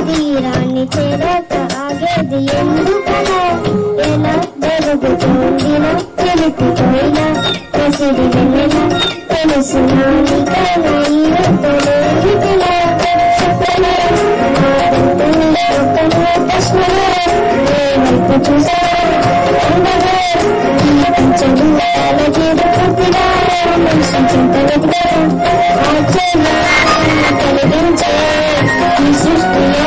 తీరాన్ని చేరాక ఆగేది ఎందుకలా ఎలా జరుగుతోందిలా తెలిపిపోయినా ప్రసిడి వెళ్ళినా తెలుసునా నీకైనా ఈతలేమిటిలా చెప్పలే ప్రశ్నలే ఏమైపు చూసా జీవించడు జీవిగా మనిషి చింతగా కలిగించే ఈ సృష్టిలో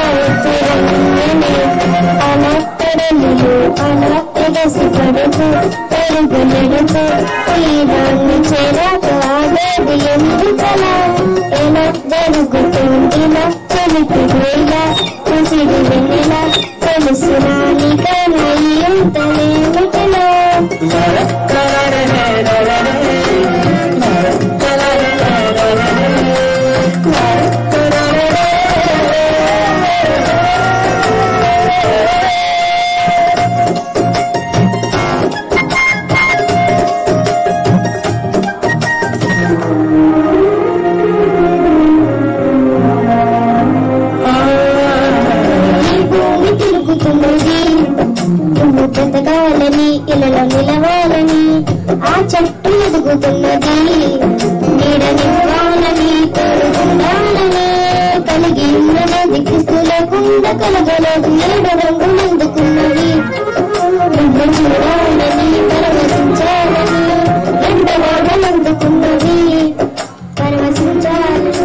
అలా తెరలు అలా ఎగసి పడుతూ పెరుగులెడుతూ తీరాన్ని చేరాక ఆగేది ఎందుకలా ఎలా జరుగుతుందిలా చెలిపిపోయిలా కుసిడి వెళ్ళిలా తెలుసునా నీకైనా ఇంతలేమిటిలా బ్రతకాలని ఇళ్ళలో నిలవాలని ఆ చెట్టు ఎదుగుతున్నది నీడనివ్వాలని తోడుకుండాలని కలిగి ఉన్నది క్రీస్తు లేకుండా కలగలేదు 7 రంగులు అందుకున్నది చూడాలని పరవశించాలని 2 వాడలు అందుకున్నది పరవశించాలని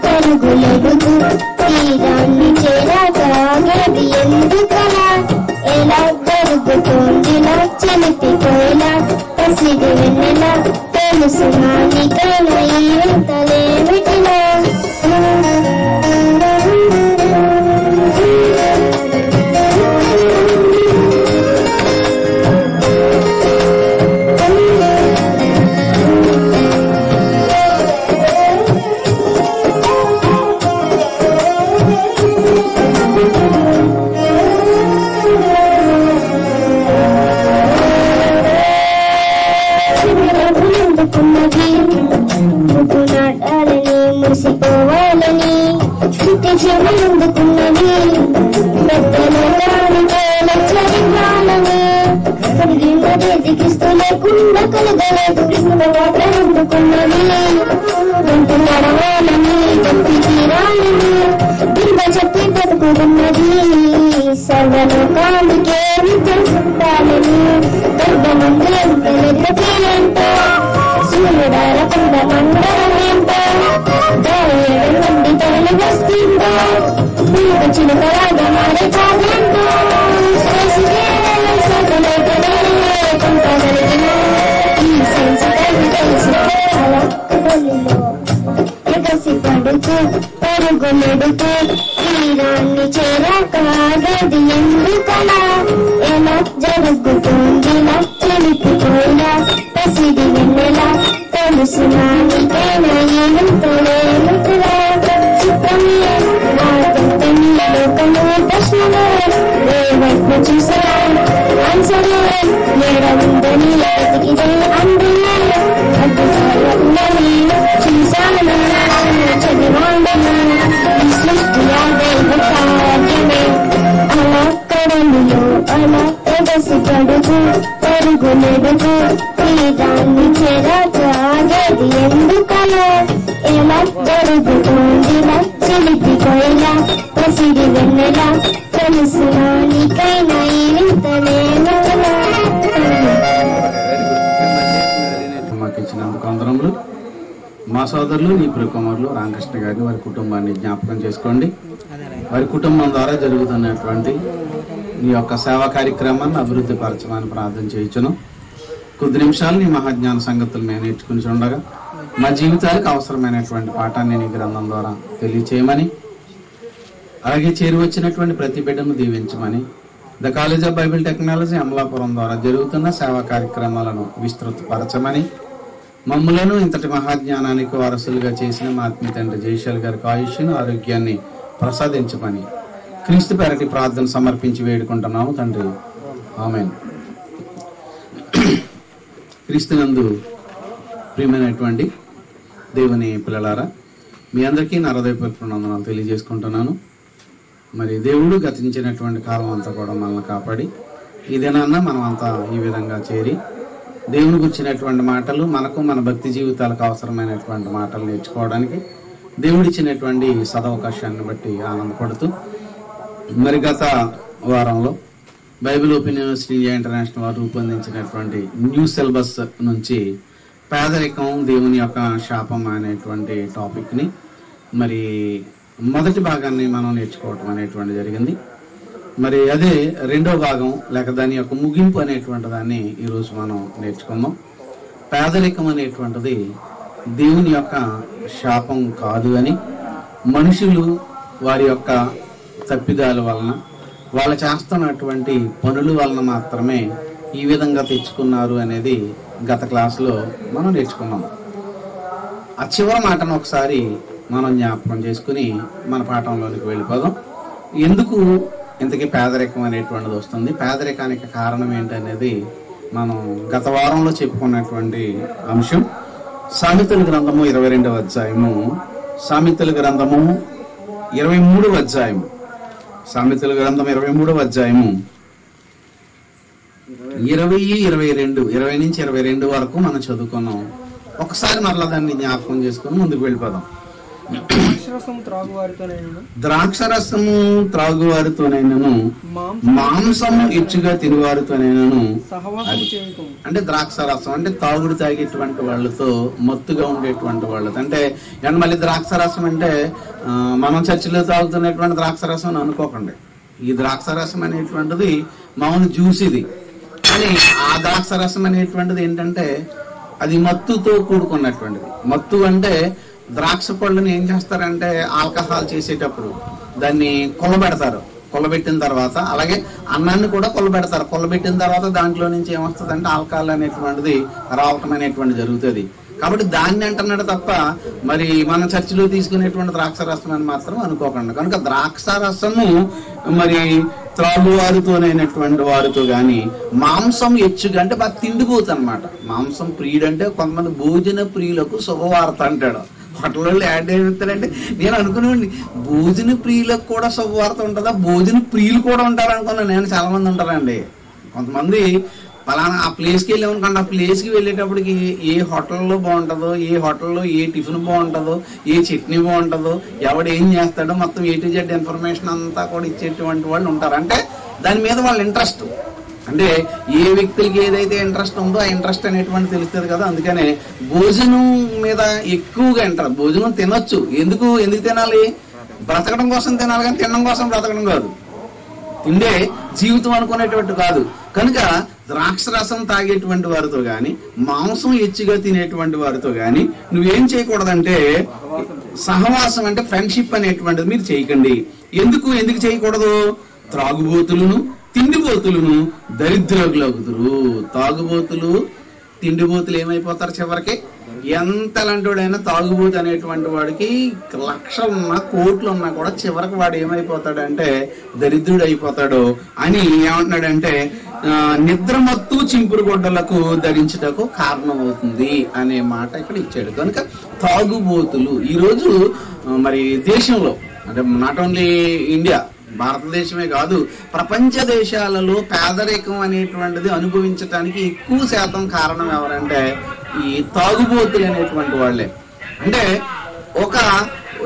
పరుగులెడుతూ తీరాన్ని చేరాక ఆగేది ఎందుకలా ఎలా జరుగుతోందిలా చెలిపిపోయిలా పసిడి వెన్నెలా తెలుసునా నీకైనా ఇంతలేమిటిలా నాటాలని మురిసిపోవాలని చుట్టి చెవులందుకున్నది పెద్దలని కలిగినది దిగిస్తూ లేకుండా కలగలేదు అందుకున్నది వెంట నడవాలని గట్టి తీరాలని బింబ చెప్పి బతుకున్నది సర్వలోకానికే తెలుసుకుంటాలని గర్భమందులంటో సూర్యుడారకుండా మండలమేంటో దయడు నుండి తరలి వస్తుందో మీకు చిలుకలాగా మారే కాదేంటో కొంతగలిగిన ఈ సంస్కరణ తెలిసి అలా కదలిలో ఎగసి పడుతూ పరుగులెడుతూ తీరాన్ని చేరాక ఆగేది ఎందుకలా ఎలా జరుగుతుందిలా చెలిపిపోయిలా పసిడి వెన్నెలా తెలుసునా నీకైనా ఇంతలేమిటిలా చిత్రమే నాకంతని లోకము ప్రశ్నలే ఏవైపు చూసా ఆన్సరే ఏడ ఉందని ఎతికిదే అందులే అద్భుతాలని చూసాను చదివాను ఈ సృష్టి దైవ కార్యమే అలా కడలిలో అలా ఎగసి పడుతూ పరుగులెడుతూ తీరాన్ని చేరాక ఆగేది ఎందుకలా ఎలా జరుగుతుందిలా చెలిపిపోయిలా పసిడి వెన్నెలా తెలుసునా నీకైనా ఇంతలేమిటిలా మాకు ఇచ్చినందుకు అందరములు మా సోదరులు నీ ప్రియకుమారులు రామకృష్ణ గారిని వారి కుటుంబాన్ని జ్ఞాపకం చేసుకోండి. వారి కుటుంబం ద్వారా జరుగుతున్నటువంటి నీ యొక్క సేవా కార్యక్రమాన్ని అభివృద్ధి పరచమని ప్రార్థన చేయించును. కొద్ది నిమిషాలు నీ మహాజ్ఞాన సంగతులు మేము నేర్చుకుని ఉండగా మా జీవితాలకు అవసరమైనటువంటి పాఠాన్ని నీ గ్రంథం ద్వారా తెలియచేయమని, అలాగే చేరి వచ్చినటువంటి ప్రతి బిడ్డను దీవించమని, the college of Bible technology Amalapuram ద్వారా జరుగుతున్న సేవా కార్యక్రమాలను విస్తృతపరచమని, మమ్ములను ఇంతటి మహాజ్ఞానానికి వారసులుగా చేసిన మా ఆత్మీయ తండ్రి జయశాల్ గారికి ఆయుష్ను ఆరోగ్యాన్ని ప్రసాదించమని క్రీస్తు పేరటి ప్రార్థన సమర్పించి వేడుకుంటున్నాము తండ్రి. ఆమేన్. క్రీస్తునందు ప్రియమైనటువంటి దేవుని పిల్లలారా, మీ అందరికీ నా హృదయపూర్వక వందనాలు తెలియజేసుకుంటున్నాను. మరి దేవుడు గతించినటువంటి కాలం అంతా కూడా మనల్ని కాపాడి ఈ దినాన్న మనం అంతా ఈ విధంగా చేరి దేవుని గురించినటువంటి మాటలు, మనకు మన భక్తి జీవితాలకు అవసరమైనటువంటి మాటలు నేర్చుకోవడానికి దేవుడిచ్చినటువంటి సదవకాశాన్ని బట్టి ఆనందపడుతూ, మరి గత వారంలో Bible open university India international వారు రూపొందించినటువంటి న్యూ సిలబస్ నుంచి పేదరికం దేవుని యొక్క శాపం అనేటువంటి టాపిక్ని మరి మొదటి భాగాన్ని మనం నేర్చుకోవటం అనేటువంటి జరిగింది. మరి అదే రెండో భాగం లేక దాని యొక్క ముగింపు అనేటువంటి దాన్ని ఈరోజు మనం నేర్చుకుందాం. పేదరికం అనేటువంటిది దేవుని యొక్క శాపం కాదు అని, మనుషులు వారి యొక్క తప్పిదాల వలన, వాళ్ళు చేస్తున్నటువంటి పనుల వలన మాత్రమే ఈ విధంగా తెచ్చుకున్నారు అనేది గత క్లాసులో మనం నేర్చుకున్నాం. ఆ చివరి మాటను ఒకసారి మనం జ్ఞాపకం చేసుకుని మన పాఠంలోనికి వెళ్ళిపోదాం. ఎందుకు ఇంతకీ పేదరికం అనేటువంటిది వస్తుంది, పేదరికానికి కారణం ఏంటనేది మనం గత వారంలో చెప్పుకున్నటువంటి అంశం. సామెతల గ్రంథము 22వ అధ్యాయము, సామెతల గ్రంథము 23వ అధ్యాయము, సామెతల గ్రంథం 23వ అధ్యాయము 20 నుంచి 22 వరకు మనం చదువుకున్నాం. ఒకసారి మరలా దాన్ని జ్ఞాపకం చేసుకుని ముందుకు వెళ్ళిపోదాం. ద్రాక్షరసము త్రాగువారితోనైనను మాంసము ఇచ్చుగా తినువారితోనైనను, అంటే ద్రాక్షరసం అంటే తాగుడు తాగేటువంటి వాళ్ళతో, మత్తుగా ఉండేటువంటి వాళ్ళతో. అంటే మళ్ళీ ద్రాక్షరసం అంటే మనం చర్చిలో తాగుతున్నటువంటి ద్రాక్షరసం అని అనుకోకండి. ఈ ద్రాక్షరసం అనేటువంటిది మామూలు జ్యూస్ ఇది, కానీ ఆ ద్రాక్షరసం అనేటువంటిది ఏంటంటే అది మత్తుతో కూడుకున్నటువంటిది. మత్తు అంటే ద్రాక్ష పళ్ళని ఏం చేస్తారంటే ఆల్కహాల్ చేసేటప్పుడు దాన్ని కొల్లబెడతారు. కొల్లబెట్టిన తర్వాత అలాగే అన్నాన్ని కూడా కొల్లబెడతారు. కొల్లబెట్టిన తర్వాత దాంట్లో నుంచి ఏమొస్తుందంటే ఆల్కహాల్ అనేటువంటిది రావటం అనేటువంటి జరుగుతుంది. కాబట్టి దాన్ని అంటున్నాడు తప్ప మరి మన చర్చిలో తీసుకునేటువంటి ద్రాక్షరసం అని మాత్రం అనుకోకండి. కనుక ద్రాక్షరసము మరి త్రాగువారితోనైనటువంటి వారితో గాని, మాంసం ఎచ్చుగా అంటే బాగా తిండిపోతు అనమాట. మాంసం ప్రియుడు అంటే కొంతమంది భోజన ప్రియులకు శుభవార్త అంటాడు. హోటల్లో యాడ్ ఏమిస్తారంటే నేను అనుకునేవాడిని, భోజన ప్రియులకు కూడా శుభవార్త ఉంటుందా, భోజన ప్రియులు కూడా ఉంటారు అనుకున్నాను నేను. చాలా మంది ఉంటారండి. కొంతమంది పలానా ఆ ప్లేస్కి వెళ్ళామనుకోండి, ఆ ప్లేస్కి వెళ్ళేటప్పటికి ఏ హోటల్లో బాగుంటుందో, ఏ హోటల్లో ఏ టిఫిన్ బాగుంటుందో, ఏ చట్నీ బాగుంటుందో, ఎవడు ఏం చేస్తాడో మొత్తం A to Z ఇన్ఫర్మేషన్ అంతా కూడా ఇచ్చేటువంటి వాళ్ళు ఉంటారు. అంటే దాని మీద వాళ్ళ ఇంట్రెస్ట్, అంటే ఏ వ్యక్తులకి ఏదైతే ఇంట్రెస్ట్ ఉందో ఆ ఇంట్రెస్ట్ అనేటువంటి తెలుస్తుంది కదా. అందుకనే భోజనం మీద ఎక్కువగా ఇంట్రెస్ట్. భోజనం తినొచ్చు, ఎందుకు తినాలి? బ్రతకడం కోసం తినాలి, కానీ తినడం కోసం బ్రతకడం కాదు. తిండే జీవితం అనుకునేటువంటి కాదు. కనుక ద్రాక్షరసం తాగేటువంటి వారితో గాని, మాంసం ఎచ్చిగా తినేటువంటి వారితో గాని నువ్వేం చేయకూడదంటే సహవాసం అంటే ఫ్రెండ్షిప్ అనేటువంటిది మీరు చేయకండి. ఎందుకు చేయకూడదు? త్రాగుబోతులను తిండిబోతులను దరిద్రులగుదురు. తాగుబోతులు తిండిబోతులు ఏమైపోతారు చివరికి? ఎంత లాంటివాడైనా తాగుబోతు అనేటువంటి వాడికి లక్షలున్నా కోట్లున్నా కూడా చివరికి వాడు ఏమైపోతాడంటే దరిద్రుడు అయిపోతాడు అని ఏమంటున్నాడంటే నిద్రమత్తు చింపురు గొడ్డలకు ధరించుటకు కారణమవుతుంది అనే మాట ఇక్కడ ఇచ్చాడు. కనుక తాగుబోతులు ఈరోజు మరి దేశంలో, అంటే నాట్ ఓన్లీ ఇండియా, భారతదేశమే కాదు ప్రపంచ దేశాలలో పేదరికం అనేటువంటిది అనుభవించడానికి ఎక్కువ శాతం కారణం ఎవరంటే ఈ తాగుబోతులు అనేటువంటి వాళ్ళే. అంటే ఒక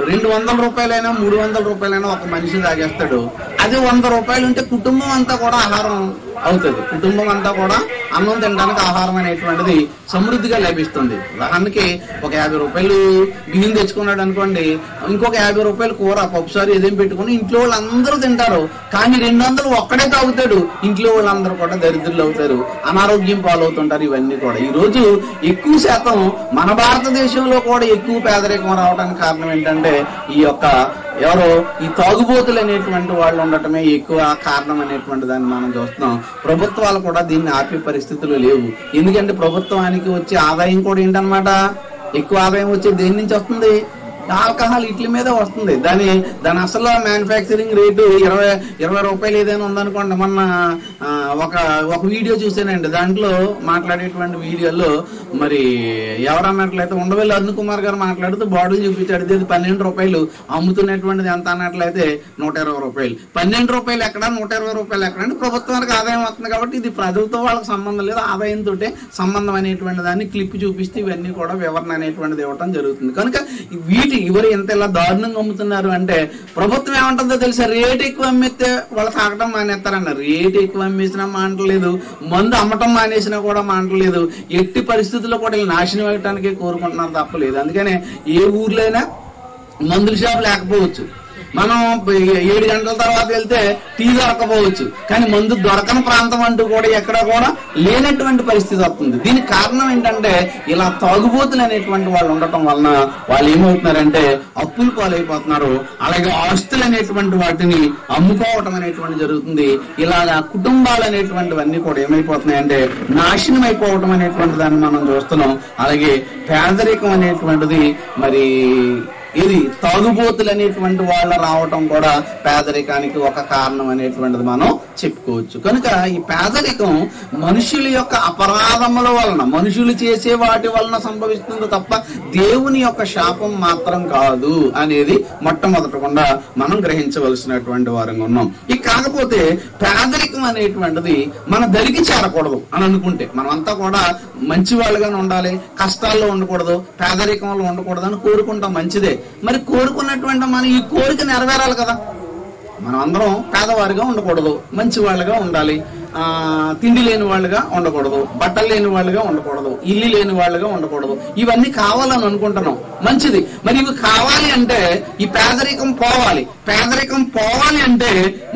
200 రూపాయలైనా 300 రూపాయలైనా ఒక మనిషి తాగేస్తాడు. అది 100 రూపాయలు ఉంటే కుటుంబం అంతా కూడా ఆహారం అవుతుంది. కుటుంబం అంతా కూడా అన్నం తినడానికి ఆహారం అనేటువంటిది సమృద్ధిగా లభిస్తుంది. ఉదాహరణకి ఒక 50 రూపాయలు బియ్యం తెచ్చుకున్నాడు అనుకోండి, ఇంకొక 50 రూపాయలు కూర పప్పుసారి ఏదేం పెట్టుకుని ఇంట్లో వాళ్ళందరూ తింటారు. కానీ 200 ఒక్కడే తాగుతాడు, ఇంట్లో వాళ్ళందరూ కూడా దరిద్రులు అవుతారు, అనారోగ్యం పాలవుతుంటారు. ఇవన్నీ కూడా ఈ రోజు ఎక్కువ శాతం మన భారతదేశంలో కూడా ఎక్కువ పేదరికం రావడానికి కారణం ఏంటంటే ఈ యొక్క ఎవరో ఈ తాగుబోతులు అనేటువంటి వాళ్ళు ఉండటమే ఎక్కువ కారణం అనేటువంటి దాన్ని మనం చూస్తున్నాం. ప్రభుత్వాలు కూడా దీన్ని ఆపే పరిస్థితులు లేవు. ఎందుకంటే ప్రభుత్వానికి వచ్చే ఆదాయం కూడా ఏంటనమాట, ఎక్కువ ఆదాయం వచ్చే దేని నుంచి వస్తుంది, ఆల్కహాల్ ఇట్ల మీద వస్తుంది. దాని అసలు మ్యానుఫ్యాక్చరింగ్ రేటు 20 రూపాయలు ఏదైనా ఉందనుకోండి. మొన్న ఒక వీడియో చూసానండి, దాంట్లో మాట్లాడేటువంటి వీడియోలో మరి ఎవరన్నట్లయితే ఉండవల్లి అరుణ్ కుమార్ గారు మాట్లాడుతూ బాటిల్ చూపించాడు. ఇది 12 రూపాయలు అమ్ముతున్నటువంటిది ఎంత అన్నట్లయితే 120 రూపాయలు. 12 రూపాయలు ఎక్కడ, 120 రూపాయలు ఎక్కడ అంటే ప్రభుత్వానికి ఆదాయం వస్తుంది కాబట్టి ఇది ప్రజలతో వాళ్ళకి సంబంధం లేదు, ఆదాయంతో సంబంధం అనేటువంటి దాన్ని క్లిప్ చూపిస్తే ఇవన్నీ కూడా వివరణ అనేటువంటిది ఇవ్వడం జరుగుతుంది. కనుక ఎవరు ఎంత ఇలా దారుణంగా అమ్ముతున్నారు అంటే ప్రభుత్వం ఏమంటుందో తెలుసా, రేట్ ఎక్కువ అమ్మితే వాళ్ళు తాగడం మానేస్తారన్న. రేట్ ఎక్కువ అమ్మేసినా మానట్లేదు, మందు అమ్మటం మానేసినా కూడా మానట్లేదు. ఎట్టి పరిస్థితుల్లో కూడా ఇలా నాశనం అవ్వటానికి కోరుకుంటున్నారు తప్పలేదు. అందుకనే ఏ ఊర్లో అయినా మందుల షాప్ లేకపోవచ్చు, మనం 7 గంటల తర్వాత వెళ్తే టీ దొరకపోవచ్చు, కానీ మందు దొరకని ప్రాంతం అంటూ కూడా ఎక్కడ కూడా లేనటువంటి పరిస్థితి వస్తుంది. దీనికి కారణం ఏంటంటే ఇలా తాగుబోతులు అనేటువంటి వాళ్ళు ఉండటం వలన వాళ్ళు ఏమవుతున్నారంటే అప్పులు పాలైపోతున్నారు. అలాగే ఆస్తులు అనేటువంటి వాటిని అమ్ముకోవటం అనేటువంటి జరుగుతుంది. ఇలాగా కుటుంబాలు అనేటువంటివన్నీ కూడా ఏమైపోతున్నాయంటే నాశనం అయిపోవటం అనేటువంటి దాన్ని మనం చూస్తున్నాం. అలాగే పేదరికం అనేటువంటిది మరి ఇది తాగుబోతులు అనేటువంటి వాళ్ళు రావటం కూడా పేదరికానికి ఒక కారణం అనేటువంటిది మనం చెప్పుకోవచ్చు. కనుక ఈ పేదరికం మనుషుల యొక్క అపరాధముల వలన, మనుషులు చేసే వాటి వలన సంభవిస్తుంది తప్ప దేవుని యొక్క శాపం మాత్రం కాదు అనేది మొట్టమొదటకుండా మనం గ్రహించవలసినటువంటి వారంగా ఉన్నాం. ఇక కాకపోతే పేదరికం అనేటువంటిది మన దరికి చేరకూడదు అని అనుకుంటే, మనమంతా కూడా మంచి వాళ్ళగానే ఉండాలి, కష్టాల్లో ఉండకూడదు, పేదరికంలో ఉండకూడదు అని కోరుకుంటాం, మంచిదే. మరి కోరుకున్నటువంటి మనం ఈ కోరిక నెరవేరాలి కదా. మనం అందరం పేదవారిగా ఉండకూడదు, మంచి వాళ్ళగా ఉండాలి, తిండి లేని వాళ్ళుగా ఉండకూడదు, బట్టలు లేని వాళ్ళుగా ఉండకూడదు, ఇల్లు లేని వాళ్ళుగా ఉండకూడదు. ఇవన్నీ కావాలని అనుకుంటున్నాం, మంచిది. మరి ఇవి కావాలి అంటే ఈ పేదరికం పోవాలి. పేదరికం పోవాలి అంటే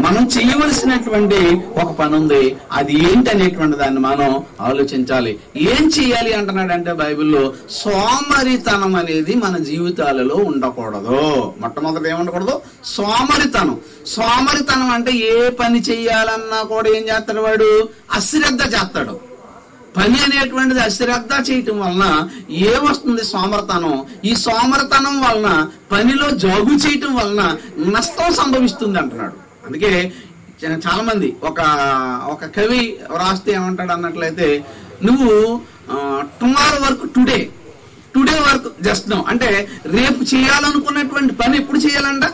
మనం చేయవలసినటువంటి ఒక పని ఉంది. అది ఏంటనేటువంటి దాన్ని మనం ఆలోచించాలి. ఏం చేయాలి అంటున్నాడంటే బైబిల్లో సోమరితనం అనేది మన జీవితాలలో ఉండకూడదు. మొట్టమొదటి ఏముండకూడదు, సోమరితనం. సోమరితనం అంటే ఏ పని చెయ్యాలన్నా కూడా ఏం చేస్తాడు వాడు, అశ్రద్ధ చేస్తాడు. పని అనేటువంటిది అశ్రద్ధ చేయటం వలన ఏమొస్తుంది, సోమరితనం. ఈ సోమరితనం వలన పనిలో జాగు చేయటం వలన నష్టం సంభవిస్తుంది అంటున్నాడు. అందుకే చాలా మంది ఒక కవి రాస్తే ఏమంటాడు అన్నట్లయితే, నువ్వు tomorrow work today work just now అంటే రేపు చేయాలనుకున్నటువంటి పని ఎప్పుడు చేయాలంట,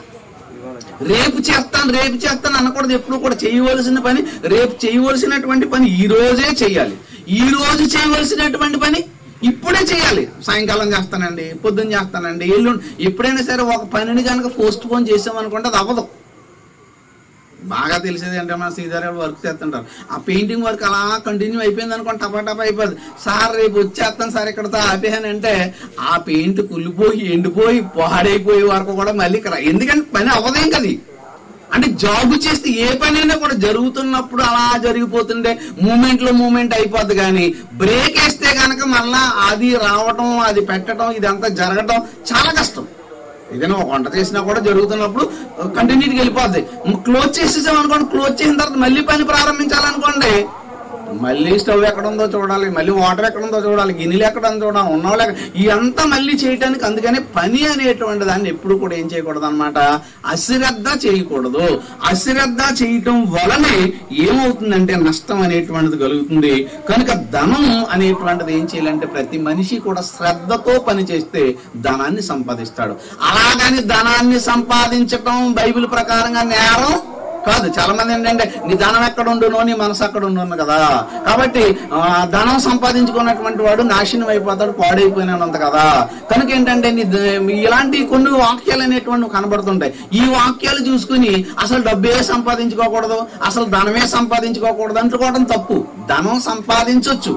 రేపు చేస్తాను అనకూడదు. ఎప్పుడు కూడా చేయవలసిన పని, రేపు చేయవలసినటువంటి పని ఈ రోజే చేయాలి. ఈ రోజు చేయవలసినటువంటి పని ఇప్పుడే చేయాలి. సాయంకాలం చేస్తానండి, పొద్దున్న చేస్తానండి, ఎల్లుండి, ఎప్పుడైనా సరే ఒక పనిని కనుక పోస్ట్ పోన్ చేసామనుకుంటే అది అవ్వదు. బాగా తెలిసేది అంటే మన సీతారావు వర్క్ చేస్తుంటారు, ఆ పెయింటింగ్ వర్క్ అలా కంటిన్యూ అయిపోయింది అనుకోండి, టపా అయిపోద్ది. సార్ రేపు వచ్చేస్తాను సార్ ఇక్కడతో ఆపేహాను అంటే ఆ పెయింట్ కుళ్ళిపోయి ఎండిపోయి పాడైపోయే వరకు కూడా మళ్ళీ ఎందుకంటే పని అవ్వదేం కది. అంటే జాబ్ చేస్తే ఏ పనైనా కూడా జరుగుతున్నప్పుడు అలా జరిగిపోతుండే మూమెంట్ అయిపోద్ది. కానీ బ్రేక్ వేస్తే కనుక మళ్ళా అది రావటం, అది పెట్టడం, ఇదంతా జరగటం చాలా కష్టం. ఏదైనా ఒక వంట చేసినా కూడా జరుగుతున్నప్పుడు కంటిన్యూటీకి వెళ్ళిపోద్ది. క్లోజ్ చేసేసాం అనుకోండి, క్లోజ్ చేసిన తర్వాత మళ్ళీ పని ప్రారంభించాలనుకోండి, మళ్ళీ స్టవ్ ఎక్కడ ఉందో చూడాలి, మళ్ళీ వాటర్ ఎక్కడ ఉందో చూడాలి, గిన్నెలు ఎక్కడ ఉందో చూడాలి, ఉన్నవాళ్ళు ఇదంతా మళ్ళీ చేయటానికి. అందుకని పని అనేటువంటి దాన్ని ఎప్పుడు కూడా ఏం చేయకూడదు అనమాట, అశ్రద్ధ చేయకూడదు. అశ్రద్ధ చేయటం వలనే ఏమవుతుందంటే నష్టం అనేటువంటిది కలుగుతుంది. కనుక ధనం అనేటువంటిది ఏం చేయాలంటే ప్రతి మనిషి కూడా శ్రద్ధతో పని చేస్తే ధనాన్ని సంపాదిస్తాడు. అలాగని ధనాన్ని సంపాదించటం బైబిల్ ప్రకారంగా నేరం కాదు. చాలా మంది ఏంటంటే నీ ధనం ఎక్కడ ఉండునో నీ మనసు అక్కడ ఉండును కదా. కాబట్టి ధనం సంపాదించుకున్నటువంటి వాడు నాశనం అయిపోతాడు, పాడైపోయినంత కదా. కనుక ఏంటంటే ఇలాంటి కొన్ని వాక్యాలు అనేటువంటి కనబడుతుంటాయి. ఈ వాక్యాలు చూసుకుని అసలు డబ్బే సంపాదించుకోకూడదు, అసలు ధనమే సంపాదించుకోకూడదు అనుకోవడం తప్పు. ధనం సంపాదించవచ్చు,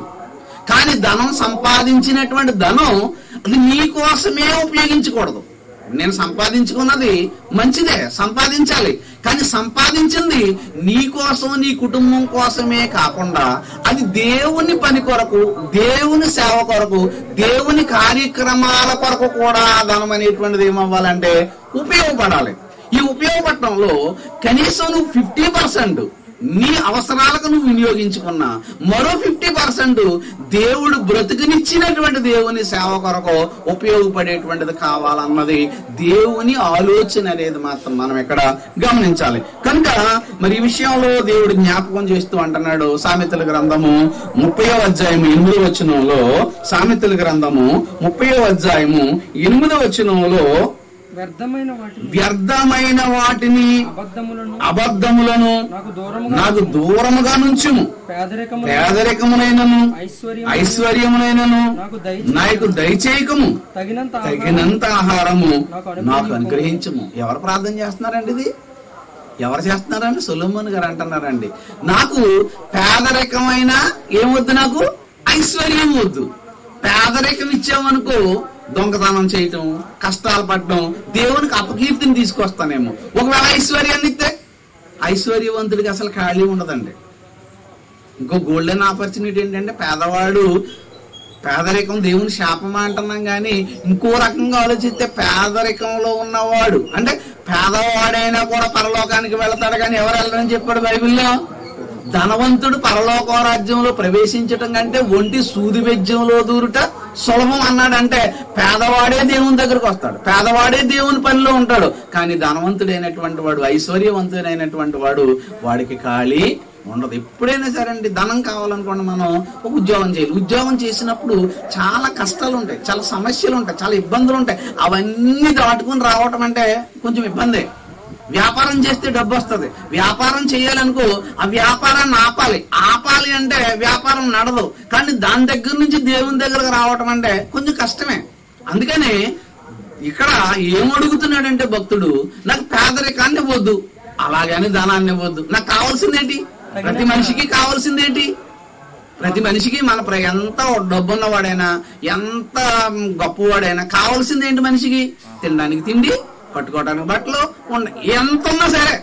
కానీ ధనం సంపాదించినటువంటి ధనం అది నీ కోసమే ఉపయోగించకూడదు. నేను సంపాదించుకున్నది మంచిదే, సంపాదించాలి, కానీ సంపాదించింది నీ కోసం నీ కుటుంబం కోసమే కాకుండా అది దేవుని పని కొరకు, దేవుని సేవ కొరకు, దేవుని కార్యక్రమాల కొరకు కూడా ధనం అనేటువంటిది ఏమవ్వాలంటే ఉపయోగపడాలి. ఈ ఉపయోగపడటంలో కనీసం నువ్వు 50% నీ అవసరాలకు నువ్వు వినియోగించుకున్నా, మరో 50% దేవుడు బ్రతుకునిచ్చినటువంటి దేవుని సేవ కొరకు ఉపయోగపడేటువంటిది కావాలన్నది దేవుని ఆలోచన అనేది మాత్రం మనం ఇక్కడ గమనించాలి. కనుక మరి ఈ విషయంలో దేవుడు జ్ఞాపకం చేస్తూ అంటున్నాడు. సామెతల గ్రంథము 30వ అధ్యాయము 8వ వచనంలో, సామెతల గ్రంథము 30వ అధ్యాయము 8వ వచనంలో, వ్యర్థమైన వాటిని అబద్ధములను నాకు దూరముగా నుంచుము, పేదరికమునైనను ఐశ్వర్యమునైనను నాకు దయచేయకము, తగినంత ఆహారము నాకు అనుగ్రహించము. ఎవరు ప్రార్థన చేస్తున్నారండి? ఇది ఎవరు చేస్తున్నారండి? సొలొమోను గారు అంటున్నారండి, నాకు పేదరికమైన ఏమొద్దు, నాకు ఐశ్వర్యం వద్దు. పేదరికం ఇచ్చామనుకో దొంగతనం చేయటం, కష్టాలు పడటం, దేవునికి అపకీర్తిని తీసుకొస్తానేమో. ఒకవేళ ఐశ్వర్యాన్ని ఇస్తే ఐశ్వర్యవంతుడికి అసలు ఖాళీ ఉండదండి. ఇంకో గోల్డెన్ ఆపర్చునిటీ ఏంటంటే పేదరికం దేవుని శాపమా అంటున్నాం, కానీ ఇంకో రకంగా ఆలోచిస్తే పేదరికంలో ఉన్నవాడు అంటే పేదవాడైనా కూడా పరలోకానికి వెళతాడు, కానీ ఎవరు వెళ్ళరని చెప్పాడు బైబిల్లో. ధనవంతుడు పరలోక రాజ్యంలో ప్రవేశించటం కంటే ఒంటి సూది వెజ్యంలో దూరుట సులభం అన్నాడంటే పేదవాడే దేవుని దగ్గరకు వస్తాడు, పేదవాడే దేవుని పనిలో ఉంటాడు. కానీ ధనవంతుడైనటువంటి వాడు, ఐశ్వర్యవంతుడైనటువంటి వాడు, వాడికి ఖాళీ ఉండదు. ఎప్పుడైనా సరే అండి, ధనం కావాలనుకోండి, మనం ఒక ఉద్యోగం చేయాలి. ఉద్యోగం చేసినప్పుడు చాలా కష్టాలు ఉంటాయి, చాలా సమస్యలు ఉంటాయి, చాలా ఇబ్బందులు ఉంటాయి. అవన్నీ దాటుకుని రావటం అంటే కొంచెం ఇబ్బందే. వ్యాపారం చేస్తే డబ్బు వస్తుంది, వ్యాపారం చేయాలనుకో ఆ వ్యాపారాన్ని ఆపాలి అంటే వ్యాపారం నడదు. కానీ దాని దగ్గర నుంచి దేవుని దగ్గరకు రావటం అంటే కొంచెం కష్టమే. అందుకనే ఇక్కడ ఏమడుగుతున్నాడంటే భక్తుడు, నాకు పేదరికాన్ని వద్దు, అలాగని ధనాన్ని వద్దు. నాకు కావాల్సిందేంటి? ప్రతి మనిషికి కావాల్సిందేంటి? ప్రతి మనిషికి ఎంత డబ్బున్నవాడైనా, ఎంత గొప్పవాడైనా కావాల్సింది ఏంటి? మనిషికి తినడానికి తిండి, కట్టుకోవడానికి బట్టలు, ఎంత ఉన్నా సరే,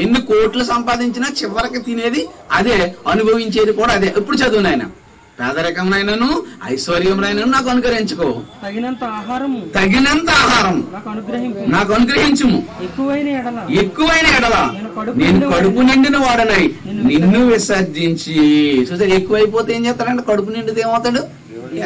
ఎన్ని కోట్లు సంపాదించినా చివరికి తినేది అదే, అనుభవించేది కూడా అదే. ఎప్పుడు చదువునైనా పేదరికమైనను ఐశ్వర్యమైనను నాకు అనుగ్రహించుకో, తగినంత ఆహారం నాకు అనుగ్రహించుము, ఎక్కువైన ఎడల నేను కడుపు నిండిన వాడనై నిన్ను విసర్జించి. చూసారు, ఎక్కువైపోతే ఏం చేస్తాడంటే కడుపు నిండితే ఏమవుతాడు?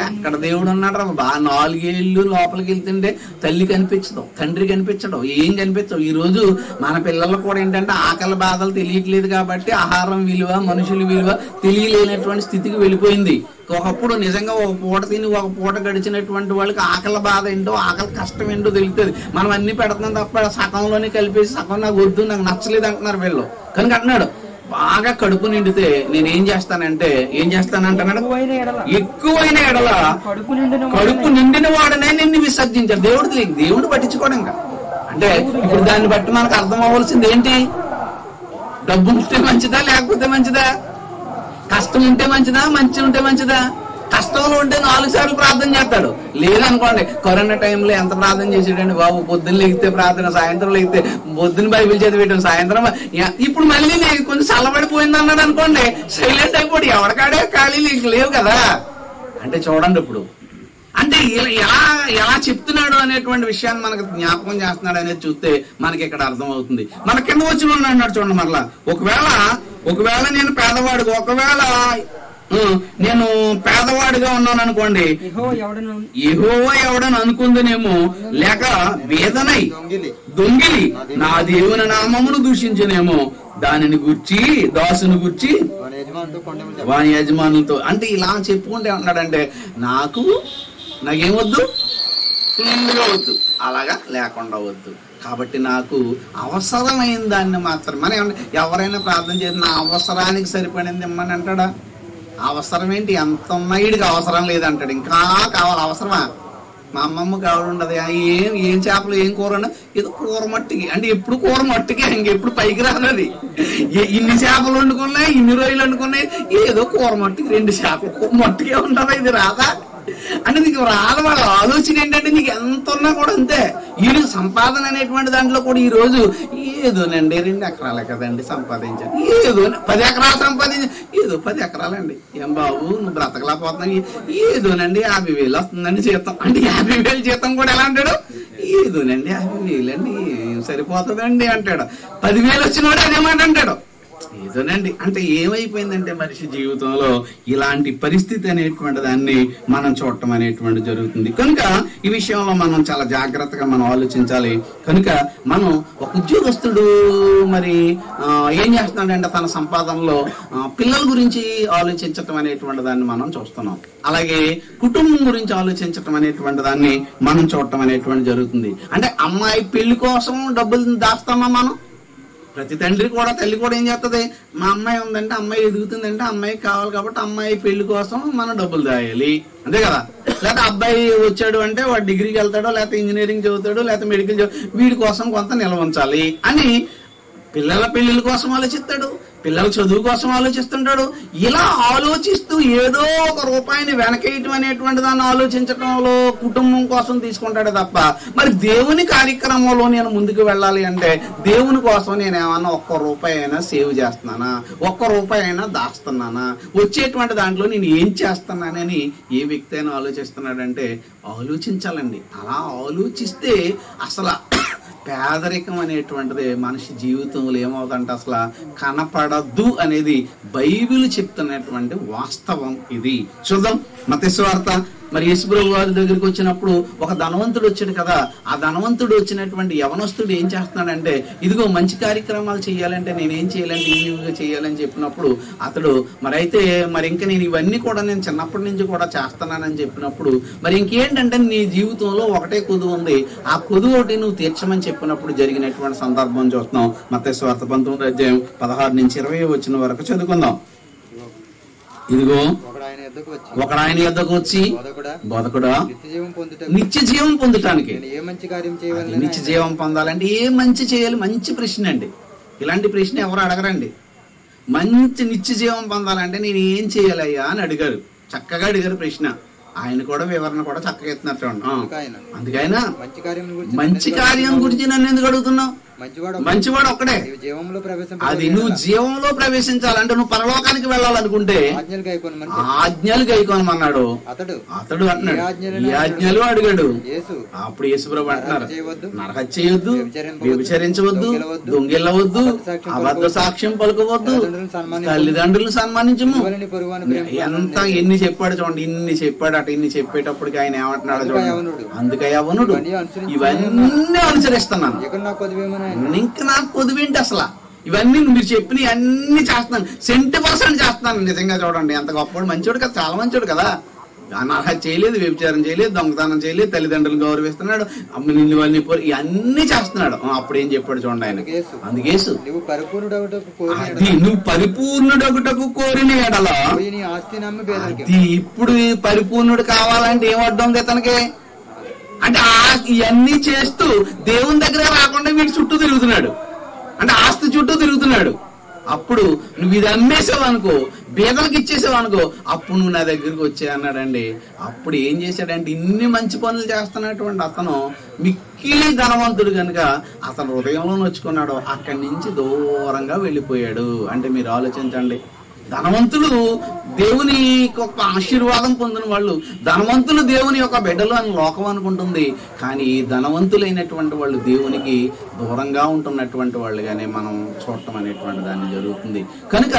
అక్కడ దేవుడు ఉన్నాడు రా బాగా. 4 ఏళ్ళు లోపలికి వెళ్తుంటే తల్లి కనిపించడం, తండ్రి కనిపించడం, ఏం కనిపించడం. ఈ రోజు మన పిల్లలకు కూడా ఏంటంటే ఆకలి బాధలు తెలియట్లేదు కాబట్టి ఆహారం విలువ, మనుషుల విలువ తెలియలేనటువంటి స్థితికి వెళ్ళిపోయింది. ఒకప్పుడు నిజంగా ఒక పూట తిని ఒక పూట గడిచినటువంటి వాళ్ళకి ఆకలి బాధ ఏంటో, ఆకలి కష్టం ఏంటో తెలుస్తుంది. మనం అన్ని పెడుతున్నాం తప్ప సగంలోనే కలిపేసి సగం నాకు వద్దు, నాకు నచ్చలేదు అంటున్నారు వీళ్ళు. కనుక అంటున్నాడు, బాగా కడుపు నిండితే నేను ఏం చేస్తానంటే ఎక్కువైన ఎడల కడుపు నిండిన వాడనే నిన్ను విసర్జించాడు. దేవుడు పట్టించుకోవడం ఇంకా. అంటే ఇప్పుడు దాన్ని బట్టి మనకు అర్థం అవ్వాల్సింది ఏంటి? డబ్బు ఉంటే మంచిదా లేకపోతే మంచిదా? కష్టం ఉంటే మంచిదా, మంచి ఉంటే మంచిదా? కష్టంలో ఉంటే 4 సార్లు ప్రార్థన చేస్తాడు. లేదనుకోండి, కరోనా టైంలో ఎంత ప్రార్థన చేసాడండి బాబు. పొద్దున్న లెగితే ప్రార్థన, సాయంత్రం లెగితే పొద్దున్న బైబిల్ చదివేయడం, సాయంత్రం. ఇప్పుడు మళ్ళీ కొంచెం చల్లబడిపోయింది అన్నాడు అనుకోండి, సైలెంట్ అయిపోయి ఎవరికాడే ఖాళీ లేవు కదా. అంటే చూడండి ఇప్పుడు అంటే ఎలా చెప్తున్నాడు అనేటువంటి విషయాన్ని మనకు జ్ఞాపకం చేస్తున్నాడు అనేది చూస్తే మనకి ఇక్కడ అర్థం అవుతుంది. మన కింద వచ్చిన అన్నాడు చూడండి, మరలా ఒకవేళ నేను పేదవాడు, ఒకవేళ నేను పేదవాడిగా ఉన్నాను అనుకోండి, యెహోవా ఎవడని అనుకుందనేమో, లేక వేదనై దొంగిలి నా దేవుని నామమును దూషించనేమో, దానిని గుర్చి దాసుని గుర్చి వాని యజమానులతో. అంటే ఇలా చెప్పుకుంటే ఉన్నాడంటే నాకేమొద్దు, ఫుల్గా వద్దు, అలాగా లేకుండా వద్దు. కాబట్టి నాకు అవసరమైన దాన్ని మాత్రం మనం ఎవరైనా ప్రార్థన చేసి నా అవసరానికి సరిపడింది ఇమ్మని అంటాడా? అవసరం ఏంటి? ఎంత ఉన్నాయిడికి అవసరం లేదంటాడు. ఇంకా కావాలి అవసరమా? మా అమ్మమ్మకి ఆవిడ ఉండదు, ఏం చేపలు ఏం కూర ఏదో కూర మట్టికి అంటే ఎప్పుడు కూర మట్టికే, ఇంకెప్పుడు పైకి రాదు. ఇన్ని చేపలు వండుకున్నాయి, ఇన్ని రొయ్యలు వండుకున్నాయి, ఏదో కూర మట్టికి 2 చేపలు మట్టికే ఉంటుందా? ఇది రాదా అంటే నీకు రాదు. వాళ్ళ ఆలోచన ఏంటంటే నీకు ఎంత ఉన్నా కూడా అంతే. వీడు సంపాదన అనేటువంటి దాంట్లో కూడా ఈ రోజు ఏదోనండి 2 ఎకరాలే కదండి సంపాదించాను, ఏదో 10 ఎకరాలు సంపాదించాను, ఏదో 10 ఎకరాలండి. ఏం బాబు నువ్వు బ్రతకలేకపోతున్నావు, ఏదోనండి 50,000 వస్తుందండి జీతం అంటే 50,000 జీతం కూడా ఎలా అంటాడు? ఏదోనండి 50,000 అండి సరిపోతుందండి అంటాడు. 10,000 వచ్చిన వాడు అదేమాట అంటాడు. ఏదోనండి అంటే ఏమైపోయిందంటే మనిషి జీవితంలో ఇలాంటి పరిస్థితి అనేటువంటి దాన్ని మనం చూడటం అనేటువంటి జరుగుతుంది. కనుక ఈ విషయంలో మనం చాలా జాగ్రత్తగా మనం ఆలోచించాలి. కనుక మనం ఒక ఉద్యోగస్తుడు మరి ఏం చేస్తున్నాడంటే తన సంపాదనలో పిల్లల గురించి ఆలోచించటం అనేటువంటి దాన్ని మనం చూస్తున్నాం. అలాగే కుటుంబం గురించి ఆలోచించటం అనేటువంటి దాన్ని మనం చూడటం అనేటువంటి జరుగుతుంది. అంటే అమ్మాయి పెళ్లి కోసం డబ్బులు దాస్తామా మనం? ప్రతి తండ్రి కూడా తల్లి కూడా ఏం చేస్తుంది, మా అమ్మాయి ఉందంటే అమ్మాయి ఎదుగుతుందంటే అమ్మాయికి కావాలి కాబట్టి అమ్మాయి పెళ్లి కోసం మనం డబ్బులు దాయాలి, అంతే కదా. లేకపోతే అబ్బాయి వచ్చాడు అంటే వాడు డిగ్రీకి వెళ్తాడో లేకపోతే ఇంజనీరింగ్ చదువుతాడు లేకపోతే మెడికల్ వీడి కోసం కొంత నిల్వ ఉంచాలి అని పిల్లల పెళ్లిళ్ళ కోసం ఆలోచిస్తాడు, పిల్లల చదువు కోసం ఆలోచిస్తుంటాడు. ఇలా ఆలోచిస్తూ ఏదో ఒక రూపాయిని వెనకేయటం అనేటువంటి దాన్ని ఆలోచించడంలో కుటుంబం కోసం తీసుకుంటాడు తప్ప మరి దేవుని కార్యక్రమంలో నేను ముందుకు వెళ్ళాలి అంటే దేవుని కోసం నేను ఏమన్నా ₹1 అయినా సేవ్ చేస్తున్నానా, ₹1 అయినా దాస్తున్నానా, వచ్చేటువంటి దాంట్లో నేను ఏం చేస్తున్నానని ఏ వ్యక్తి అయినా ఆలోచిస్తున్నాడంటే ఆలోచించాలండి. అలా ఆలోచిస్తే అసలు పేదరికం అనేటువంటిది మనిషి జీవితంలో ఏమవుతుందంటే అసలు కనపడద్దు అనేది బైబిల్ చెప్తున్నటువంటి వాస్తవం. ఇది చూద్దాం. మత్తయి సువార్త మరి యేసుప్రభు వారి దగ్గరికి వచ్చినప్పుడు ఒక ధనవంతుడు వచ్చాడు కదా. ఆ ధనవంతుడు వచ్చినటువంటి యవనస్తుడు ఏం చేస్తున్నాడంటే ఇదిగో మంచి కార్యక్రమాలు చేయాలంటే నేనేం చేయాలంటే ఈజీగా చేయాలని చెప్పినప్పుడు అతడు మరి అయితే మరి ఇంకా నేను ఇవన్నీ కూడా నేను చిన్నప్పటి నుంచి కూడా చేస్తున్నానని చెప్పినప్పుడు మరి ఇంకేంటంటే నీ జీవితంలో ఒకటే కొదువు ఉంది, ఆ కొదువు ఒకటి నువ్వు తీర్చమని చెప్పినప్పుడు జరిగినటువంటి సందర్భం చూస్తున్నాం. మత్తయి సువార్త 19:16-20 వచ్చిన వరకు చదువుకుందాం. ఇదిగో ఒకడు ఆయన యొద్దకు వచ్చి బోధకుడా నిత్య జీవం పొందటానికి నిత్య జీవం పొందాలంటే ఏ మంచి చేయాలి? మంచి ప్రశ్న అండి. ఇలాంటి ప్రశ్న ఎవరు అడగరండి. మంచి నిత్య జీవం పొందాలంటే నేను ఏం చేయాలయ్యా అని అడిగారు. చక్కగా అడిగారు ప్రశ్న. ఆయన కూడా వివరణ కూడా చక్కగా ఎత్తున్నట్టు. అందుకైనా మంచి కార్యం గురించి నన్ను ఎందుకు అడుగుతున్నావు? మంచివాడు ఒక్కడే. అది నువ్వు జీవంలో ప్రవేశించాలంటే నువ్వు పరలోకానికి వెళ్ళాలనుకుంటే ఆజ్ఞలు గైకోనమన్నాడు. అతడు అంటున్నాడు ఈ ఆజ్ఞలు అడిగాడు. అప్పుడు యేసుప్రభు అంటున్నారు నరహత్య చేయొద్దు, వ్యభిచరించవద్దు, దొంగిల్లవద్దు, అబద్ధ సాక్ష్యం పలుకోవద్దు, తల్లిదండ్రులను సన్మానించము. ఎంత ఎన్ని చెప్పాడు చూడండి. ఇన్ని చెప్పాడు అట. ఇన్ని చెప్పేటప్పటికి ఆయన ఏమంటున్నాడు చూడండి. అందుకే యవ్వనుడు ఇవన్నీ అనుసరిస్తున్నాను, ఇంకా నాకు కొద్దివేంటి అసలు ఇవన్నీ మీరు చెప్పిన అన్ని చేస్తున్నాను, 100% చేస్తున్నాను. నిజంగా చూడండి ఎంత గొప్పవాడు, మంచివాడు కదా, చాలా మంచివాడు కదా. అనాహ చేయలేదు, వ్యభిచారం చేయలేదు, దొంగతనం చేయలేదు, తల్లిదండ్రులు గౌరవిస్తున్నాడు, అమ్మ నిన్ను వాళ్ళని ఇవన్నీ చేస్తున్నాడు. అప్పుడు ఏం చెప్పాడు చూడండి ఆయన. అందుకేసు నువ్వు పరిపూర్ణుడొకటకు కోరిన ఎడలా ఇప్పుడు పరిపూర్ణుడు కావాలంటే ఏమడ్డం ఇతనికి అంటే ఇవన్నీ చేస్తూ దేవుని దగ్గర రాకుండా వీటి చుట్టూ తిరుగుతున్నాడు, అంటే ఆస్తి చుట్టూ తిరుగుతున్నాడు. అప్పుడు నువ్వు ఇది అమ్మేసావు అనుకో, బీదలకు ఇచ్చేసావు అనుకో, అప్పుడు నువ్వు నా దగ్గరికి వచ్చే అన్నాడండి. అప్పుడు ఏం చేశాడంటే ఇన్ని మంచి పనులు చేస్తున్నటువంటి అతను మిక్కిలి ధనవంతుడు కనుక అతను హృదయంలో నొచ్చుకున్నాడు. అక్కడి నుంచి దూరంగా వెళ్ళిపోయాడు. అంటే మీరు ఆలోచించండి, ధనవంతులు దేవుని యొక్క ఆశీర్వాదం పొందిన వాళ్ళు, ధనవంతులు దేవుని యొక్క బిడ్డలు అని లోకం అనుకుంటుంది. కానీ ధనవంతులైనటువంటి వాళ్ళు దేవునికి దూరంగా ఉంటున్నటువంటి వాళ్ళుగానే మనం చూడటం అనేటువంటి దాన్ని జరుగుతుంది. కనుక